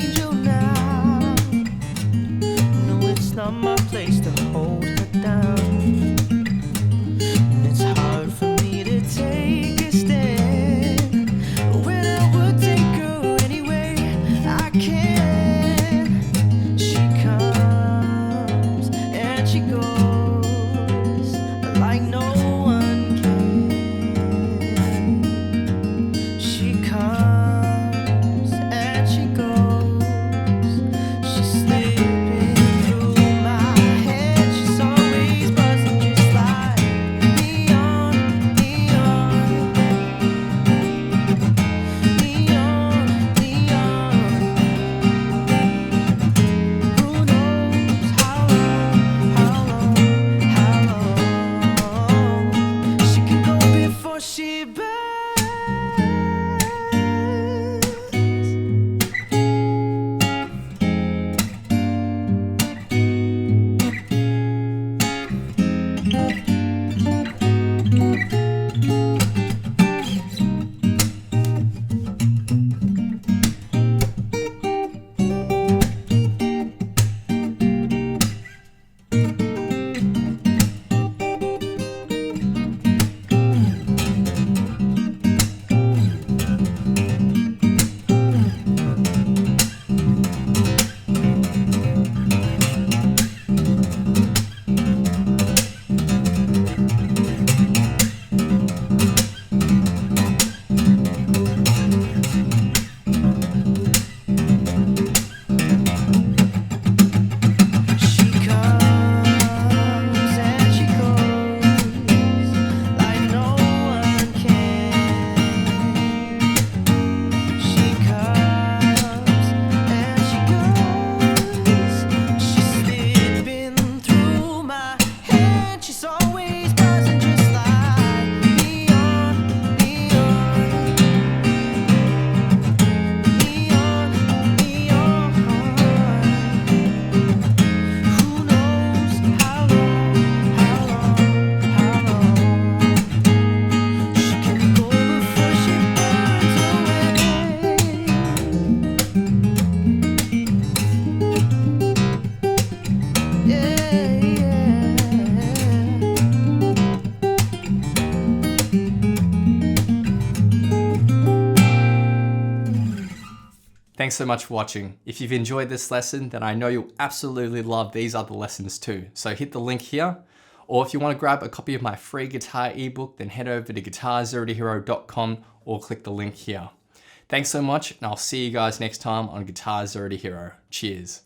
Thanks so much for watching. If you've enjoyed this lesson, then I know you'll absolutely love these other lessons too. So hit the link here. Or if you want to grab a copy of my free guitar ebook, then head over to guitar0tohero.com or click the link here. Thanks so much, and I'll see you guys next time on Guitar Zero to Hero. Cheers.